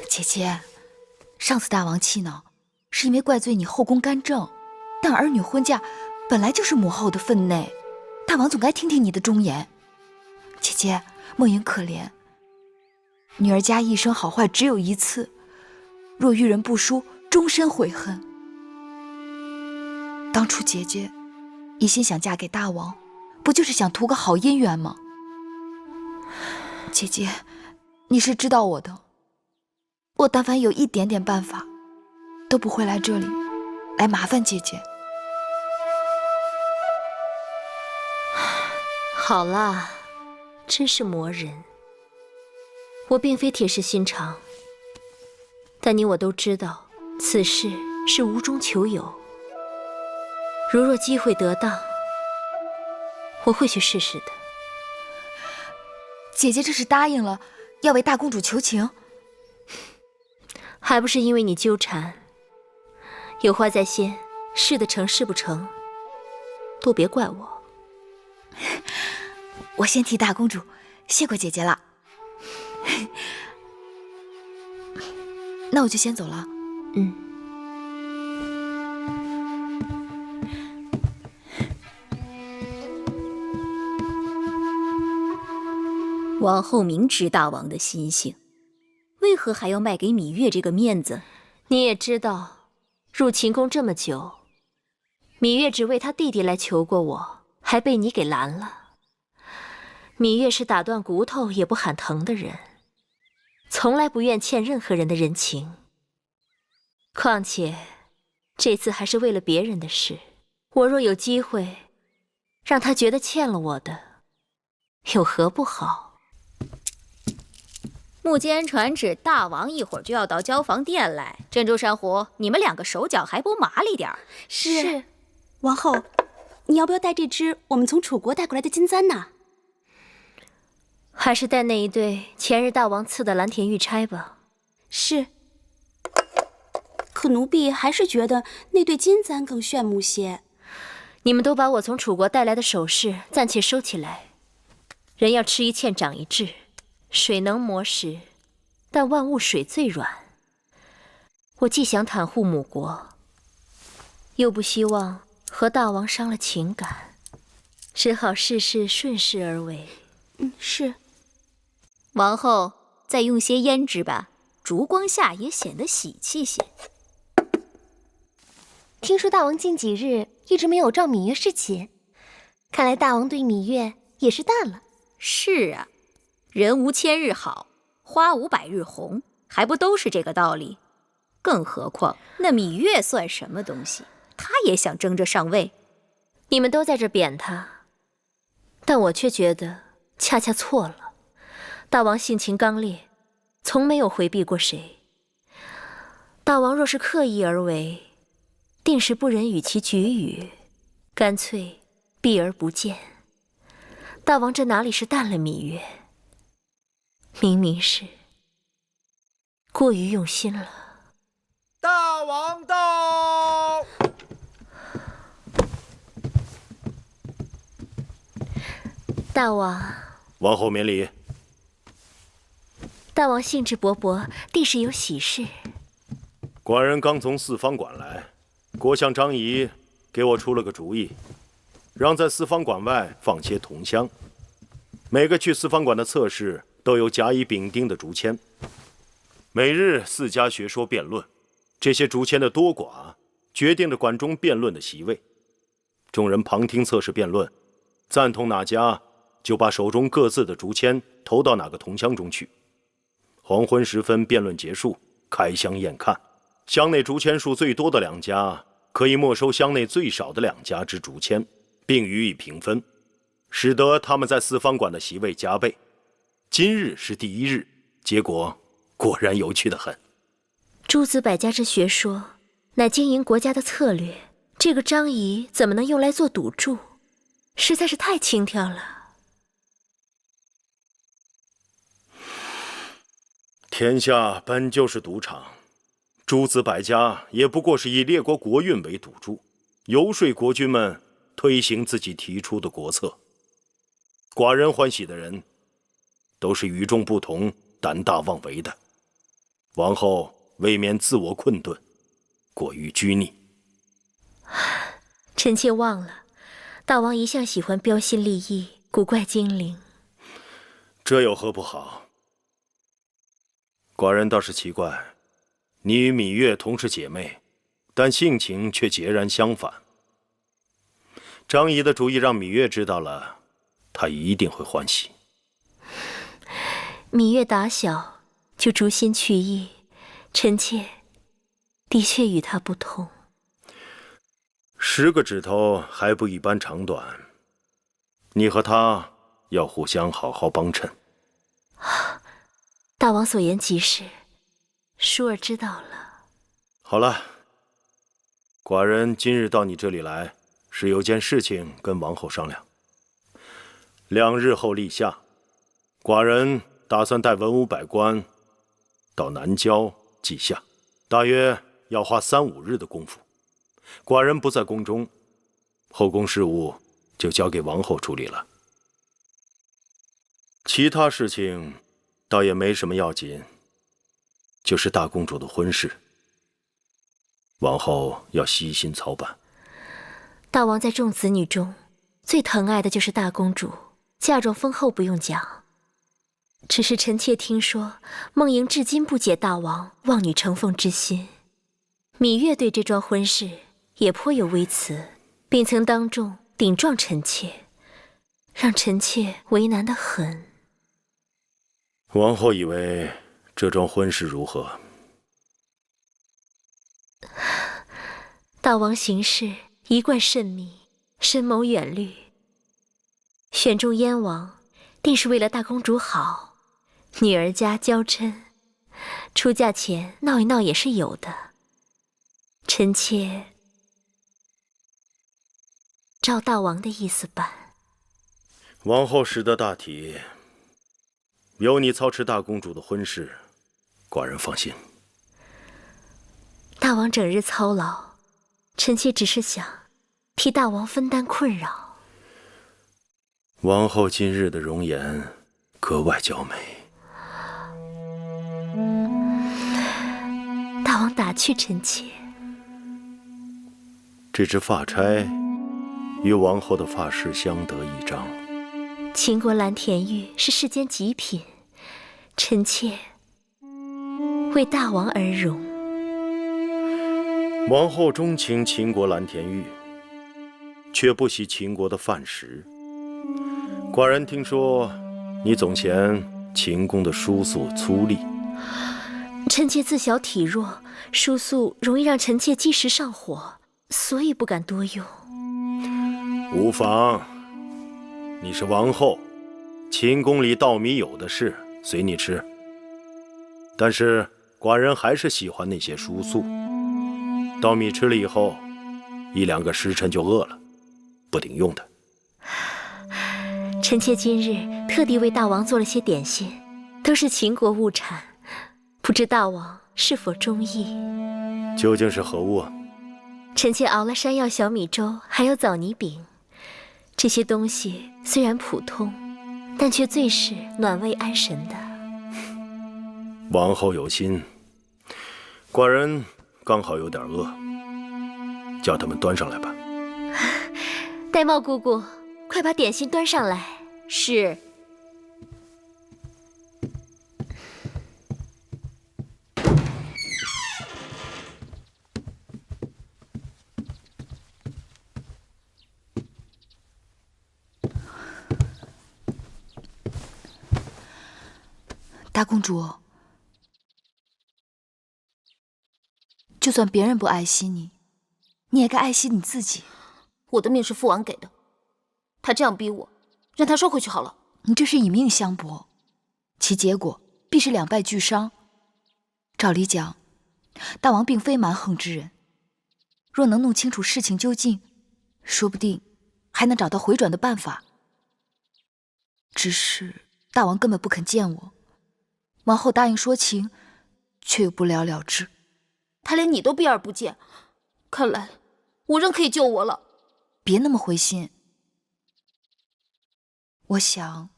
姐姐，上次大王气恼，是因为怪罪你后宫干政，但儿女婚嫁本来就是母后的分内，大王总该听听你的忠言。姐姐，梦莹可怜，女儿家一生好坏只有一次，若遇人不淑，终身悔恨。当初姐姐一心想嫁给大王，不就是想图个好姻缘吗？姐姐，你是知道我的，我但凡有一点点办法，都不会来这里来麻烦姐姐。好啦，真是磨人。我并非铁石心肠，但你我都知道，此事是无中求有。如若机会得当，我会去试试的。姐姐这是答应了要为大公主求情，还不是因为你纠缠。有话在先，事得成事不成，都别怪我。我先替大公主谢过姐姐了。那我就先走了。王后明知大王的心性，为何还要卖给芈月这个面子？你也知道，入秦宫这么久，芈月只为他弟弟来求过我，还被你给拦了。芈月是打断骨头也不喊疼的人，从来不愿欠任何人的人情。况且这次还是为了别人的事，我若有机会让他觉得欠了我的，有何不好？木间传旨，大王一会儿就要到交房殿来。珍珠珊瑚，你们2个手脚还不麻利点儿？是。王后，你要不要带这只我们从楚国带过来的金簪呢？还是带那一对前日大王赐的蓝田玉钗吧。是。可奴婢还是觉得那对金簪更炫目些。你们都把我从楚国带来的首饰暂且收起来。人要吃一堑长一智，水能磨石，但万物水最软。我既想袒护母国，又不希望和大王伤了情感，只好事事顺势而为。是。王后再用些胭脂吧，烛光下也显得喜气些。听说大王近几日一直没有召芈月侍寝，看来大王对芈月也是淡了。是啊，人无千日好，花无百日红，还不都是这个道理？更何况那芈月算什么东西？她也想争着上位。你们都在这贬她，但我却觉得恰恰错了。大王性情刚烈，从没有回避过谁。大王若是刻意而为，定是不忍与其举语，干脆避而不见。大王这哪里是淡了芈月，明明是过于用心了。大王到！大王，王后免礼。大王兴致勃勃，定是有喜事。寡人刚从四方馆来，国相张仪给我出了个主意，让在四方馆外放些铜箱，每个去四方馆的侧室都有甲乙丙丁的竹签，每日4家学说辩论，这些竹签的多寡决定着馆中辩论的席位。众人旁听侧室辩论，赞同哪家，就把手中各自的竹签投到哪个铜箱中去。黄昏时分，辩论结束，开箱验看，箱内竹签数最多的2家可以没收箱内最少的2家之竹签，并予以平分，使得他们在四方馆的席位加倍。今日是第1日，结果果然有趣得很。诸子百家之学说，乃经营国家的策略，这个张仪怎么能用来做赌注？实在是太轻佻了。天下本就是赌场，诸子百家也不过是以列国国运为赌注，游说国君们推行自己提出的国策。寡人欢喜的人，都是与众不同、胆大妄为的。王后未免自我困顿，过于拘泥。臣妾忘了，大王一向喜欢标新立异、古怪精灵。这有何不好？寡人倒是奇怪，你与芈月同是姐妹，但性情却截然相反。张仪的主意让芈月知道了，她一定会欢喜。芈月打小就逐心去意，臣妾的确与她不同。10个指头还不一般长短，你和她要互相好好帮衬。大王所言极是，淑儿知道了。好了，寡人今日到你这里来，是有件事情跟王后商量。2日后立夏，寡人打算带文武百官到南郊祭夏，大约要花3、5日的功夫。寡人不在宫中，后宫事务就交给王后处理了。其他事情倒也没什么要紧，就是大公主的婚事，王后要悉心操办。大王在众子女中最疼爱的就是大公主，嫁妆丰厚不用讲。只是臣妾听说梦莹至今不解大王望女成凤之心，芈月对这桩婚事也颇有微词。并曾当众顶撞臣妾，让臣妾为难得很。王后以为这桩婚事如何？大王行事一贯慎密，深谋远虑，选中燕王，定是为了大公主好。女儿家娇嗔，出嫁前闹一闹也是有的。臣妾照大王的意思办。王后识得大体，有你操持大公主的婚事，寡人放心。大王整日操劳，臣妾只是想替大王分担困扰。王后今日的容颜格外娇美。大王打趣臣妾。这只发钗与王后的发饰相得益彰。秦国蓝田玉是世间极品，臣妾为大王而容。王后钟情秦国蓝田玉，却不喜秦国的范石。寡人听说你总嫌秦宫的疏素粗粝。臣妾自小体弱，疏素容易让臣妾积食上火，所以不敢多用。无妨，你是王后，秦宫里稻米有的是，随你吃。但是寡人还是喜欢那些疏素，稻米吃了以后，1-2个时辰就饿了，不顶用的。臣妾今日特地为大王做了些点心，都是秦国物产，不知大王是否中意？究竟是何物啊？臣妾熬了山药小米粥，还有枣泥饼。这些东西虽然普通，但却最是暖胃安神的。王后有心，寡人刚好有点饿，叫他们端上来吧。玳瑁姑姑，快把点心端上来。是。大公主，就算别人不爱惜你，你也该爱惜你自己。我的命是父王给的，他这样逼我，让他收回去好了。你这是以命相搏，其结果必是两败俱伤。照理讲，大王并非蛮横之人，若能弄清楚事情究竟，说不定还能找到回转的办法。只是大王根本不肯见我，王后答应说情，却又不了了之。他连你都避而不见，看来无人可以救我了。别那么灰心。我想，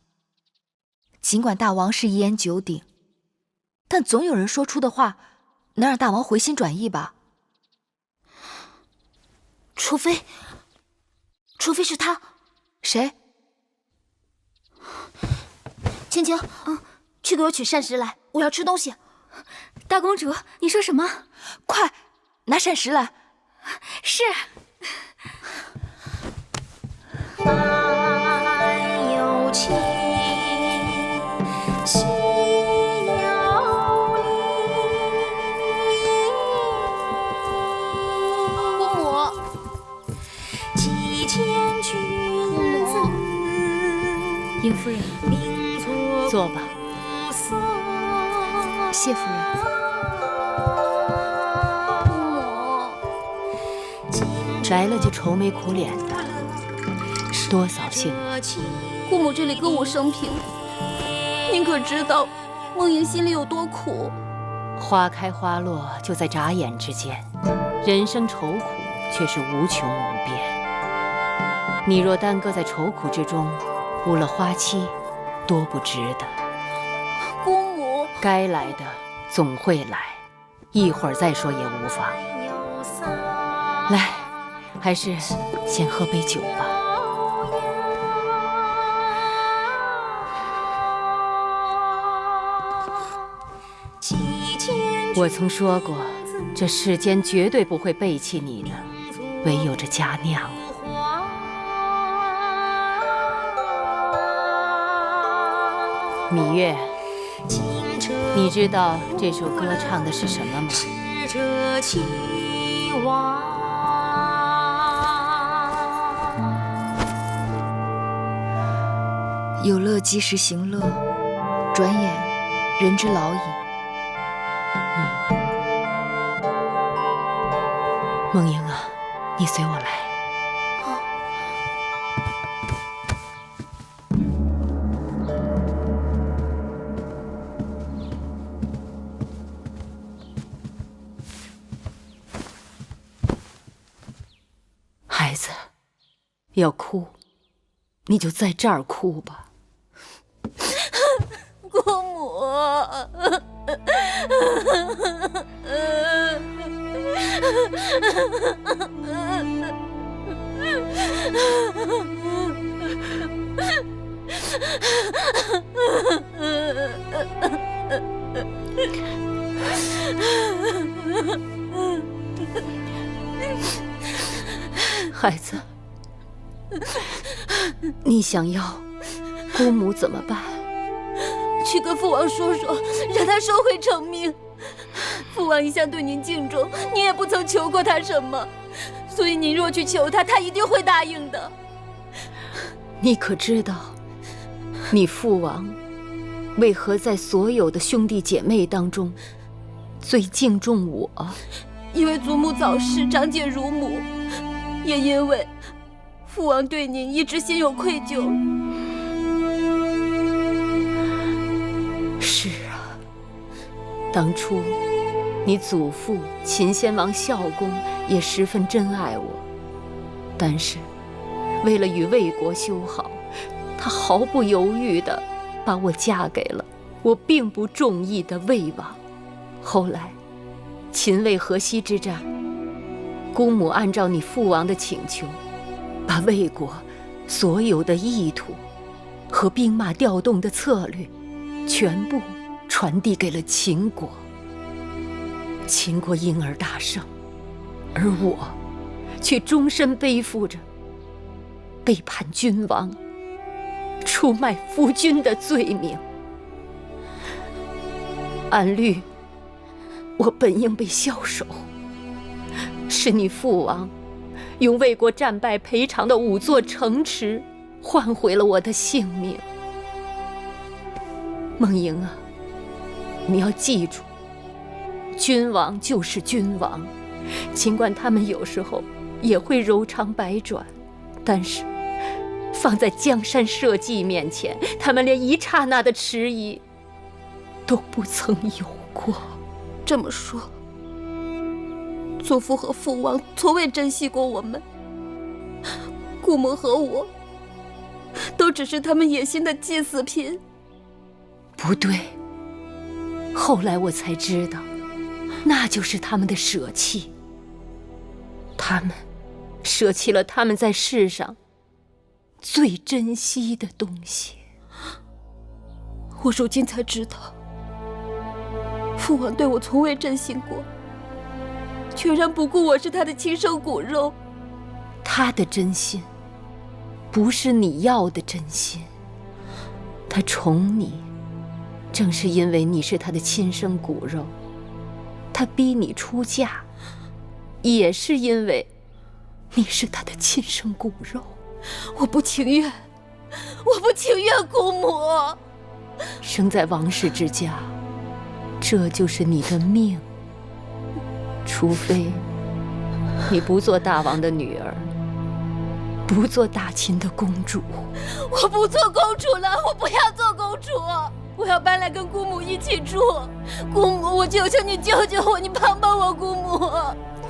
尽管大王是一言九鼎，但总有人说出的话能让大王回心转意吧。除非是他。谁？青青，去给我取膳食来，我要吃东西。大公主，你说什么？快拿膳食来。是。南有情，西有离。姑母，几千君子，殷夫人，坐吧。谢夫人。来了就愁眉苦脸的，多扫兴。姑母这里歌舞升平，您可知道梦莹心里有多苦？花开花落就在眨眼之间，人生愁苦却是无穷无边。你若耽搁在愁苦之中，误了花期，多不值得。姑母，该来的总会来，一会儿再说也无妨。来，还是先喝杯酒吧。我曾说过，这世间绝对不会背弃你的，唯有这佳酿。芈月，你知道这首歌唱的是什么吗？这期望。有乐及时行乐，转眼人之老矣。梦莹啊，你随我来。孩子，要哭，你就在这儿哭吧。姑母，孩子，你想要姑母怎么办？去跟父王说说，让他收回成命。父王一向对您敬重，您也不曾求过他什么，所以您若去求他，他一定会答应的。你可知道，你父王为何在所有的兄弟姐妹当中最敬重我？因为祖母早逝，长姐如母，也因为父王对您一直心有愧疚。是啊，当初你祖父秦先王孝公也十分珍爱我，但是为了与魏国修好，他毫不犹豫地把我嫁给了我并不中意的魏王。后来秦魏河西之战，姑母按照你父王的请求，把魏国所有的意图和兵马调动的策略全部传递给了秦国。秦国因而大胜，而我却终身背负着背叛君王、出卖夫君的罪名。按律，我本应被枭首，是你父王用魏国战败赔偿的5座城池换回了我的性命。梦莹啊，你要记住，君王就是君王，尽管他们有时候也会柔肠百转，但是放在江山社稷面前，他们连一刹那的迟疑都不曾有过。这么说，祖父和父王从未珍惜过我们，姑母和我都只是他们野心的祭祀品。不对，后来我才知道，那就是他们的舍弃。他们舍弃了他们在世上最珍惜的东西。我如今才知道，父王对我从未真心过，全然不顾我是他的亲生骨肉。他的真心不是你要的真心，他宠你正是因为你是他的亲生骨肉，他逼你出嫁也是因为你是他的亲生骨肉。我不情愿，我不情愿，姑母。生在王室之家，这就是你的命。除非你不做大王的女儿，不做大秦的公主。我不做公主了，我不要做公主，我要搬来跟姑母一起住。姑母，我求求你救救我，你帮帮我，姑母。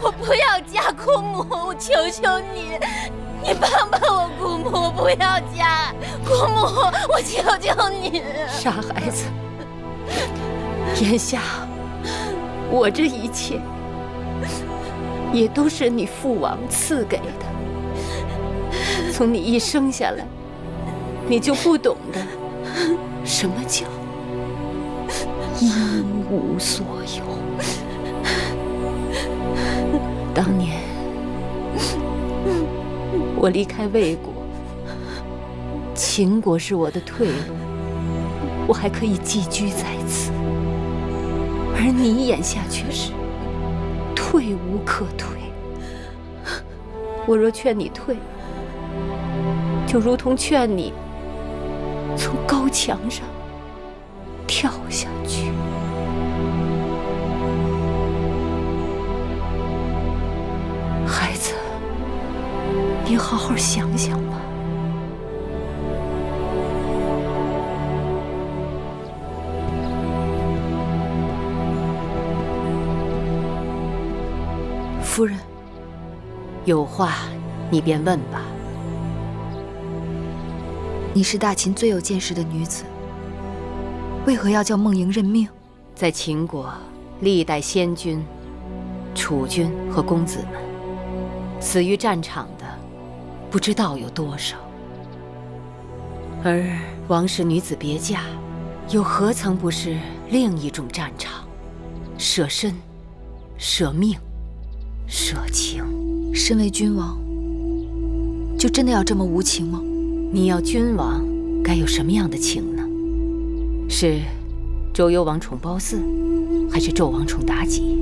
我不要嫁，姑母，我求求你，你帮帮我，姑母，我不要嫁，姑母，我求求你。傻孩子，眼下我这一切也都是你父王赐给的。从你一生下来，你就不懂得什么叫一无所有。当年我离开魏国，秦国是我的退路，我还可以寄居在此。而你眼下却是退无可退。我若劝你退，就如同劝你从高墙上跳下去。孩子，你好好想想吧。夫人，有话你便问吧。你是大秦最有见识的女子，为何要叫孟莹认命？在秦国，历代先君、储君和公子们，死于战场的不知道有多少。而王室女子别嫁，又何曾不是另一种战场？舍身、舍命、舍情。身为君王，就真的要这么无情吗？你要君王，该有什么样的情呢？是周幽王宠褒姒，还是纣王宠妲己？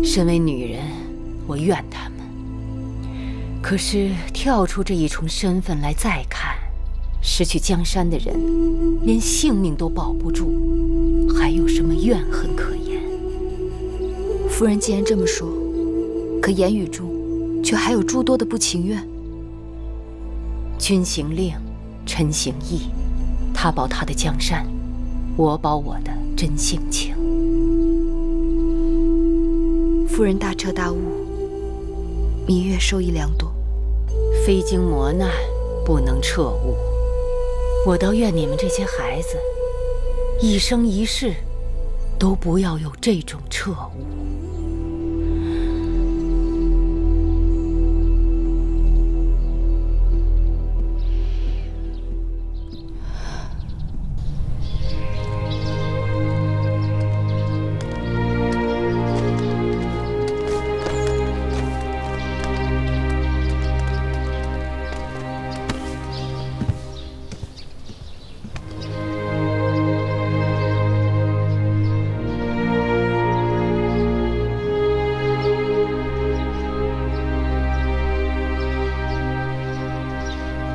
身为女人，我怨他们。可是跳出这一重身份来再看，失去江山的人，连性命都保不住，还有什么怨恨可言？夫人既然这么说，可言语中却还有诸多的不情愿。君行令，臣行义，他保他的江山，我保我的真性情。夫人大彻大悟，芈月受益良多。非经磨难，不能彻悟。我倒愿你们这些孩子，一生一世，都不要有这种彻悟。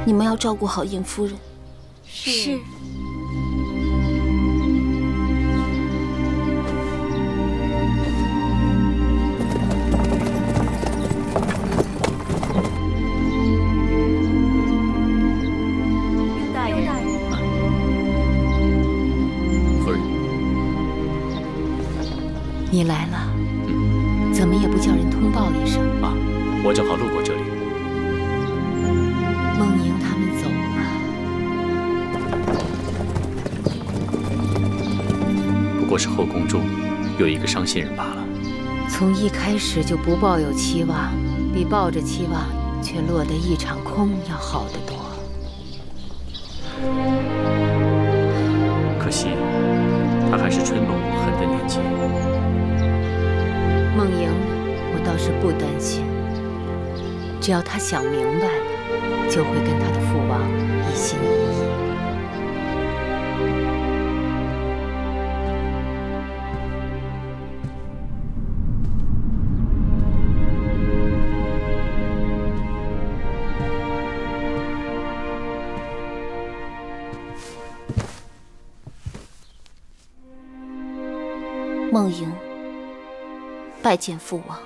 你们要照顾好尹夫人。是。大人，夫人，你来了，怎么也不叫人通报一声啊？我正好路过这里。孟莹他们走了，不过是后宫中有一个伤心人罢了。从一开始就不抱有期望，比抱着期望却落得一场空要好得多。可惜，他还是春梦无痕的年纪。孟莹，我倒是不担心，只要他想明白了，就会跟他的父王一心一意。孟莹，拜见父王。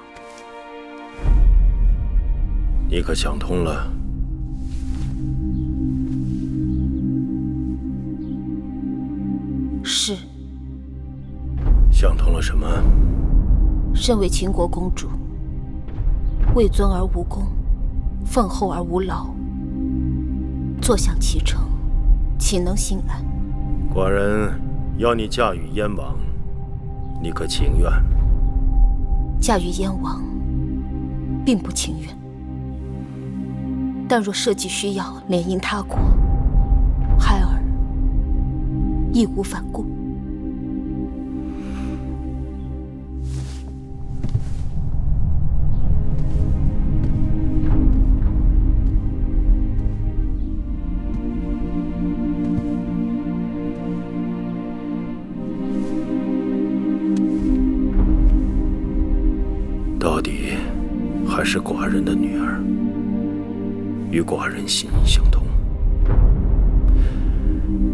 你可想通了？是。想通了什么？身为秦国公主，位尊而无功，奉厚而无劳，坐享其成，岂能心安？寡人要你嫁与燕王，你可情愿？嫁与燕王，并不情愿。但若社稷需要，联姻他国，孩儿义无反顾。到底还是寡人的女儿，与寡人心意相通。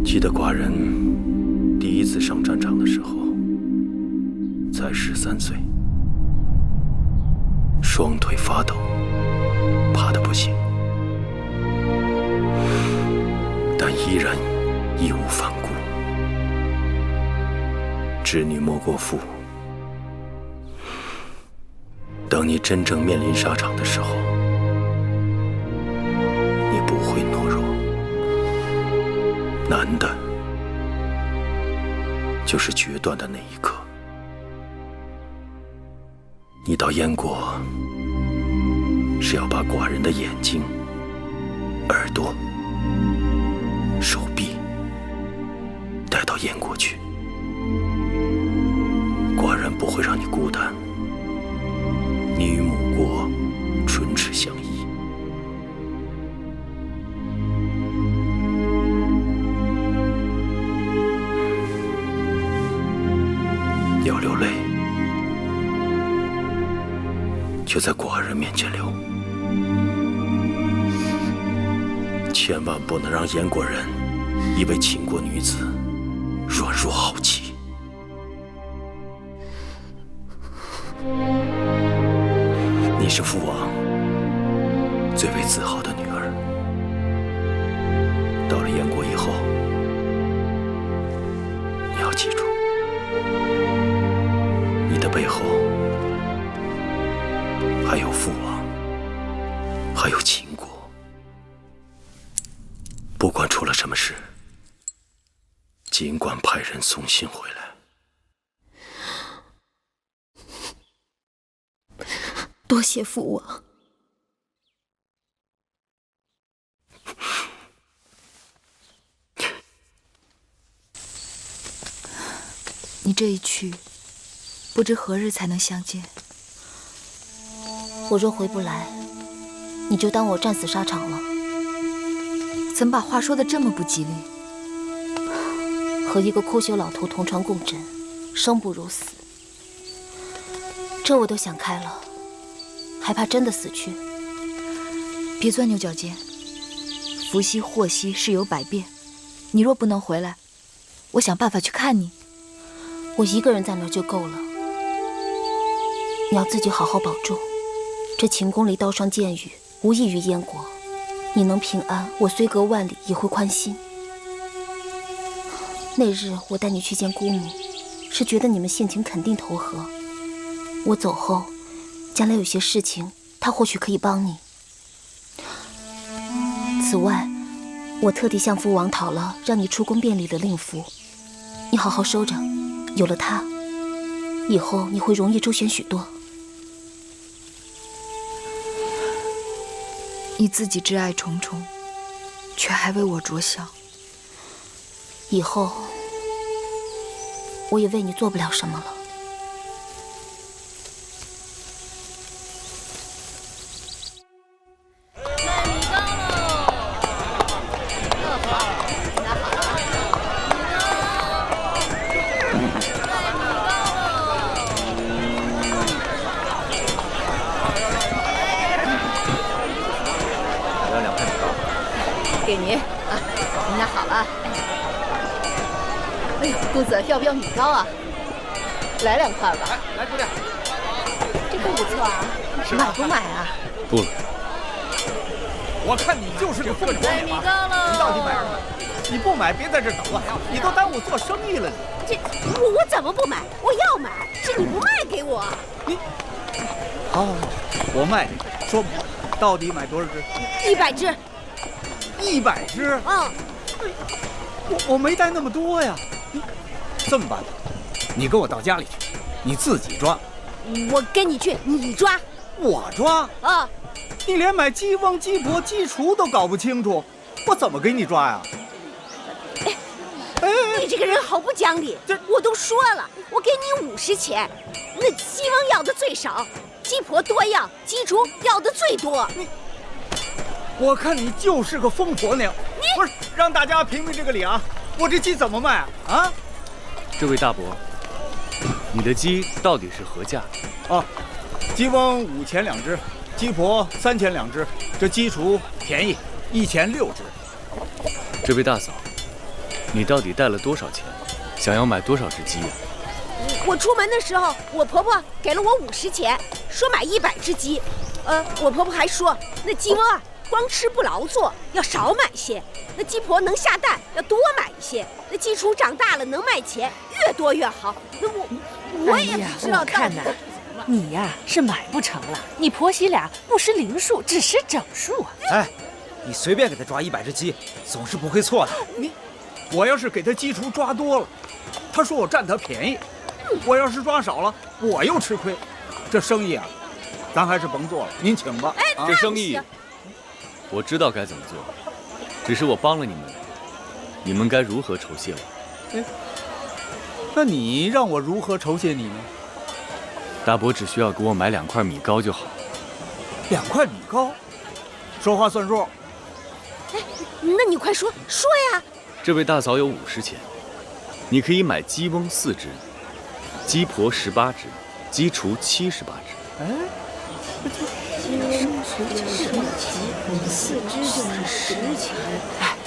记得寡人第一次上战场的时候，才13岁，双腿发抖，怕得不行，但依然义无反顾。织女莫过父，等你真正面临沙场的时候，你不会懦弱。难的就是决断的那一刻。你到燕国是要把寡人的眼睛、耳朵、手臂带到燕国去，寡人不会让你孤单，你与母国唇齿相依。要流泪，就在寡人面前流，千万不能让燕国人以为秦国女子软弱好欺。你是父王最为自豪的女儿，到了燕国以后，你要记住，你的背后还有父王，还有秦国。不管出了什么事，尽管派人送信回来。多谢父王。你这一去，不知何日才能相见。我若回不来，你就当我战死沙场了。怎把话说得这么不吉利？和一个枯朽老头同床共枕，生不如死。这我都想开了，还怕真的死去？别钻牛角尖。福兮祸兮，事有百变。你若不能回来，我想办法去看你。我一个人在那儿就够了。你要自己好好保重。这秦宫里刀伤剑雨，无益于燕国。你能平安，我虽隔万里也会宽心。那日我带你去见姑母，是觉得你们性情肯定投合。我走后，将来有些事情，她或许可以帮你。此外，我特地向父王讨了让你出宫便礼的令符，你好好收着。有了它，以后你会容易周旋许多。你自己挚爱重重，却还为我着想。以后，我也为你做不了什么了。给您啊，您拿好了。哎呦，公子要不要米糕啊？来2块吧。来，姑娘。这个不错啊，买不买啊？不了。我看你就是个混账！米糕了。你到底买什么？你不买，别在这儿等了，你都耽误做生意了。我怎么不买？我要买，是你不卖给我。你好，我卖你，说吧，到底买多少只？100只。100只？啊！我没带那么多呀。你这么办吧，你跟我到家里去，你自己抓。我跟你去，你抓。我抓？啊！你连买鸡翁、鸡婆、鸡雏都搞不清楚，我怎么给你抓呀？你这个人好不讲理！我都说了，我给你50钱，那鸡翁要的最少，鸡婆多要，鸡雏要的最多。我看你就是个疯婆娘！不是，让大家评评这个理啊！我这鸡怎么卖啊？啊！这位大伯，你的鸡到底是何价？哦，鸡翁5钱2只，鸡婆3钱2只，这鸡雏便宜，1钱6只。这位大嫂，你到底带了多少钱？想要买多少只鸡呀？我出门的时候，我婆婆给了我50钱，说买100只鸡。我婆婆还说，那鸡翁啊，光吃不劳作，要少买些；那鸡婆能下蛋，要多买一些；那鸡雏长大了能卖钱，越多越好。那我也不知道我看呐，你呀是买不成了。你婆媳俩不识零数，只识整数啊！哎，你随便给他抓100只鸡，总是不会错的。我要是给他鸡雏抓多了，他说我占他便宜；我要是抓少了，我又吃亏。这生意啊，咱还是甭做了，您请吧。这生意我知道该怎么做，只是我帮了你们，你们该如何酬谢我？那你让我如何酬谢你呢？大伯只需要给我买2块米糕就好。2块米糕，说话算数。哎，那你快说呀！这位大嫂有50钱，你可以买鸡翁4只，鸡婆18只，鸡雏78只。哎，鸡翁4只就是10钱。哎，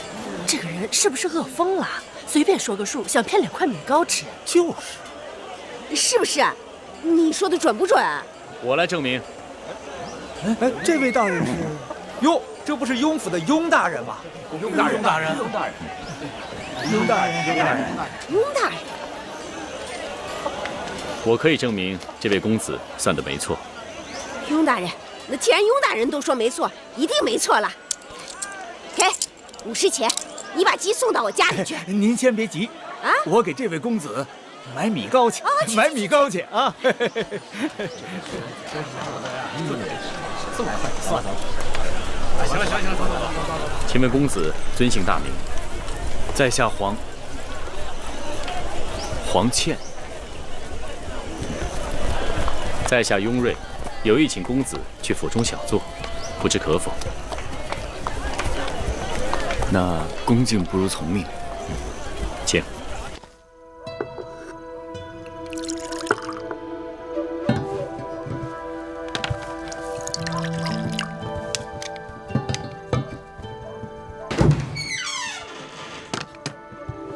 这个人是不是饿疯了？随便说个数，想骗2块米糕吃。就是，是不是？你说的准不准？我来证明。哎，这位大人是？哟，这不是雍府的雍大人吗？雍大人。我可以证明这位公子算得没错。雍大人，那既然雍大人都说没错，一定没错了。给50钱，你把鸡送到我家里去。您先别急啊，我给这位公子买米糕去，买米糕去啊！算了，行了，走。请问公子尊姓大名？在下黄倩。在下雍瑞，有意请公子去府中小坐，不知可否？那恭敬不如从命，请。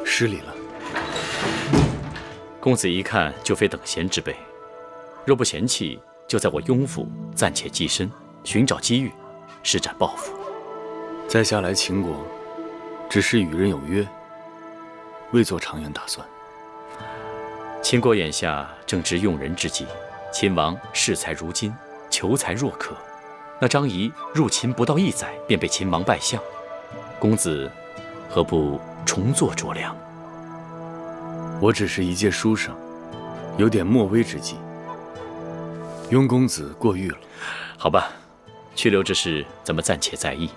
失礼了。公子一看就非等闲之辈，若不嫌弃，就在我雍府暂且寄身，寻找机遇，施展抱负。在下来秦国，只是与人有约，未做长远打算。秦国眼下正值用人之际，秦王视财如金，求财若渴。那张仪入秦不到1载，便被秦王拜相。公子何不重做酌量？我只是一介书生，有点莫微之计。雍公子过誉了。好吧，去留之事咱们暂且在意。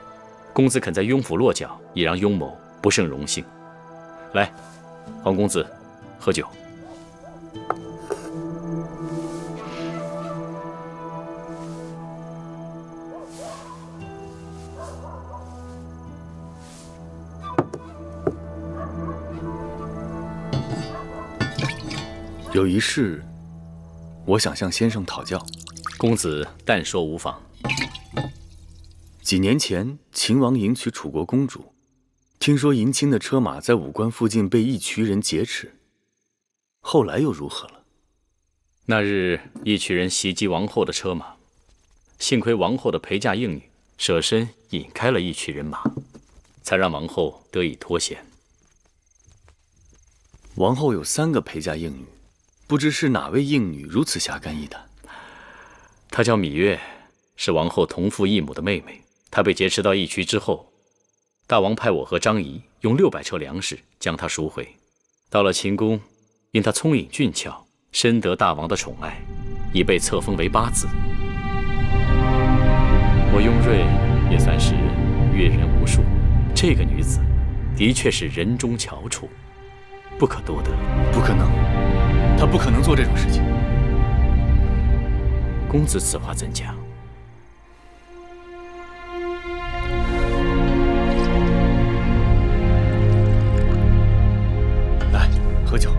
公子肯在雍府落脚，已让雍某不胜荣幸。来，黄公子，喝酒。有一事，我想向先生讨教。公子但说无妨。几年前，秦王迎娶楚国公主，听说迎亲的车马在武关附近被一群人劫持，后来又如何了？那日，一群人袭击王后的车马，幸亏王后的陪嫁应女舍身引开了一群人马，才让王后得以脱险。王后有3个陪嫁应女，不知是哪位应女如此侠肝义胆？她叫芈月，是王后同父异母的妹妹。她被劫持到义渠之后，大王派我和张仪用600车粮食将她赎回。到了秦宫，因她聪颖俊俏，深得大王的宠爱，已被册封为8子。我雍瑞也算是阅人无数，这个女子的确是人中翘楚，不可多得。不可能，她不可能做这种事情。公子此话怎讲？来，喝酒。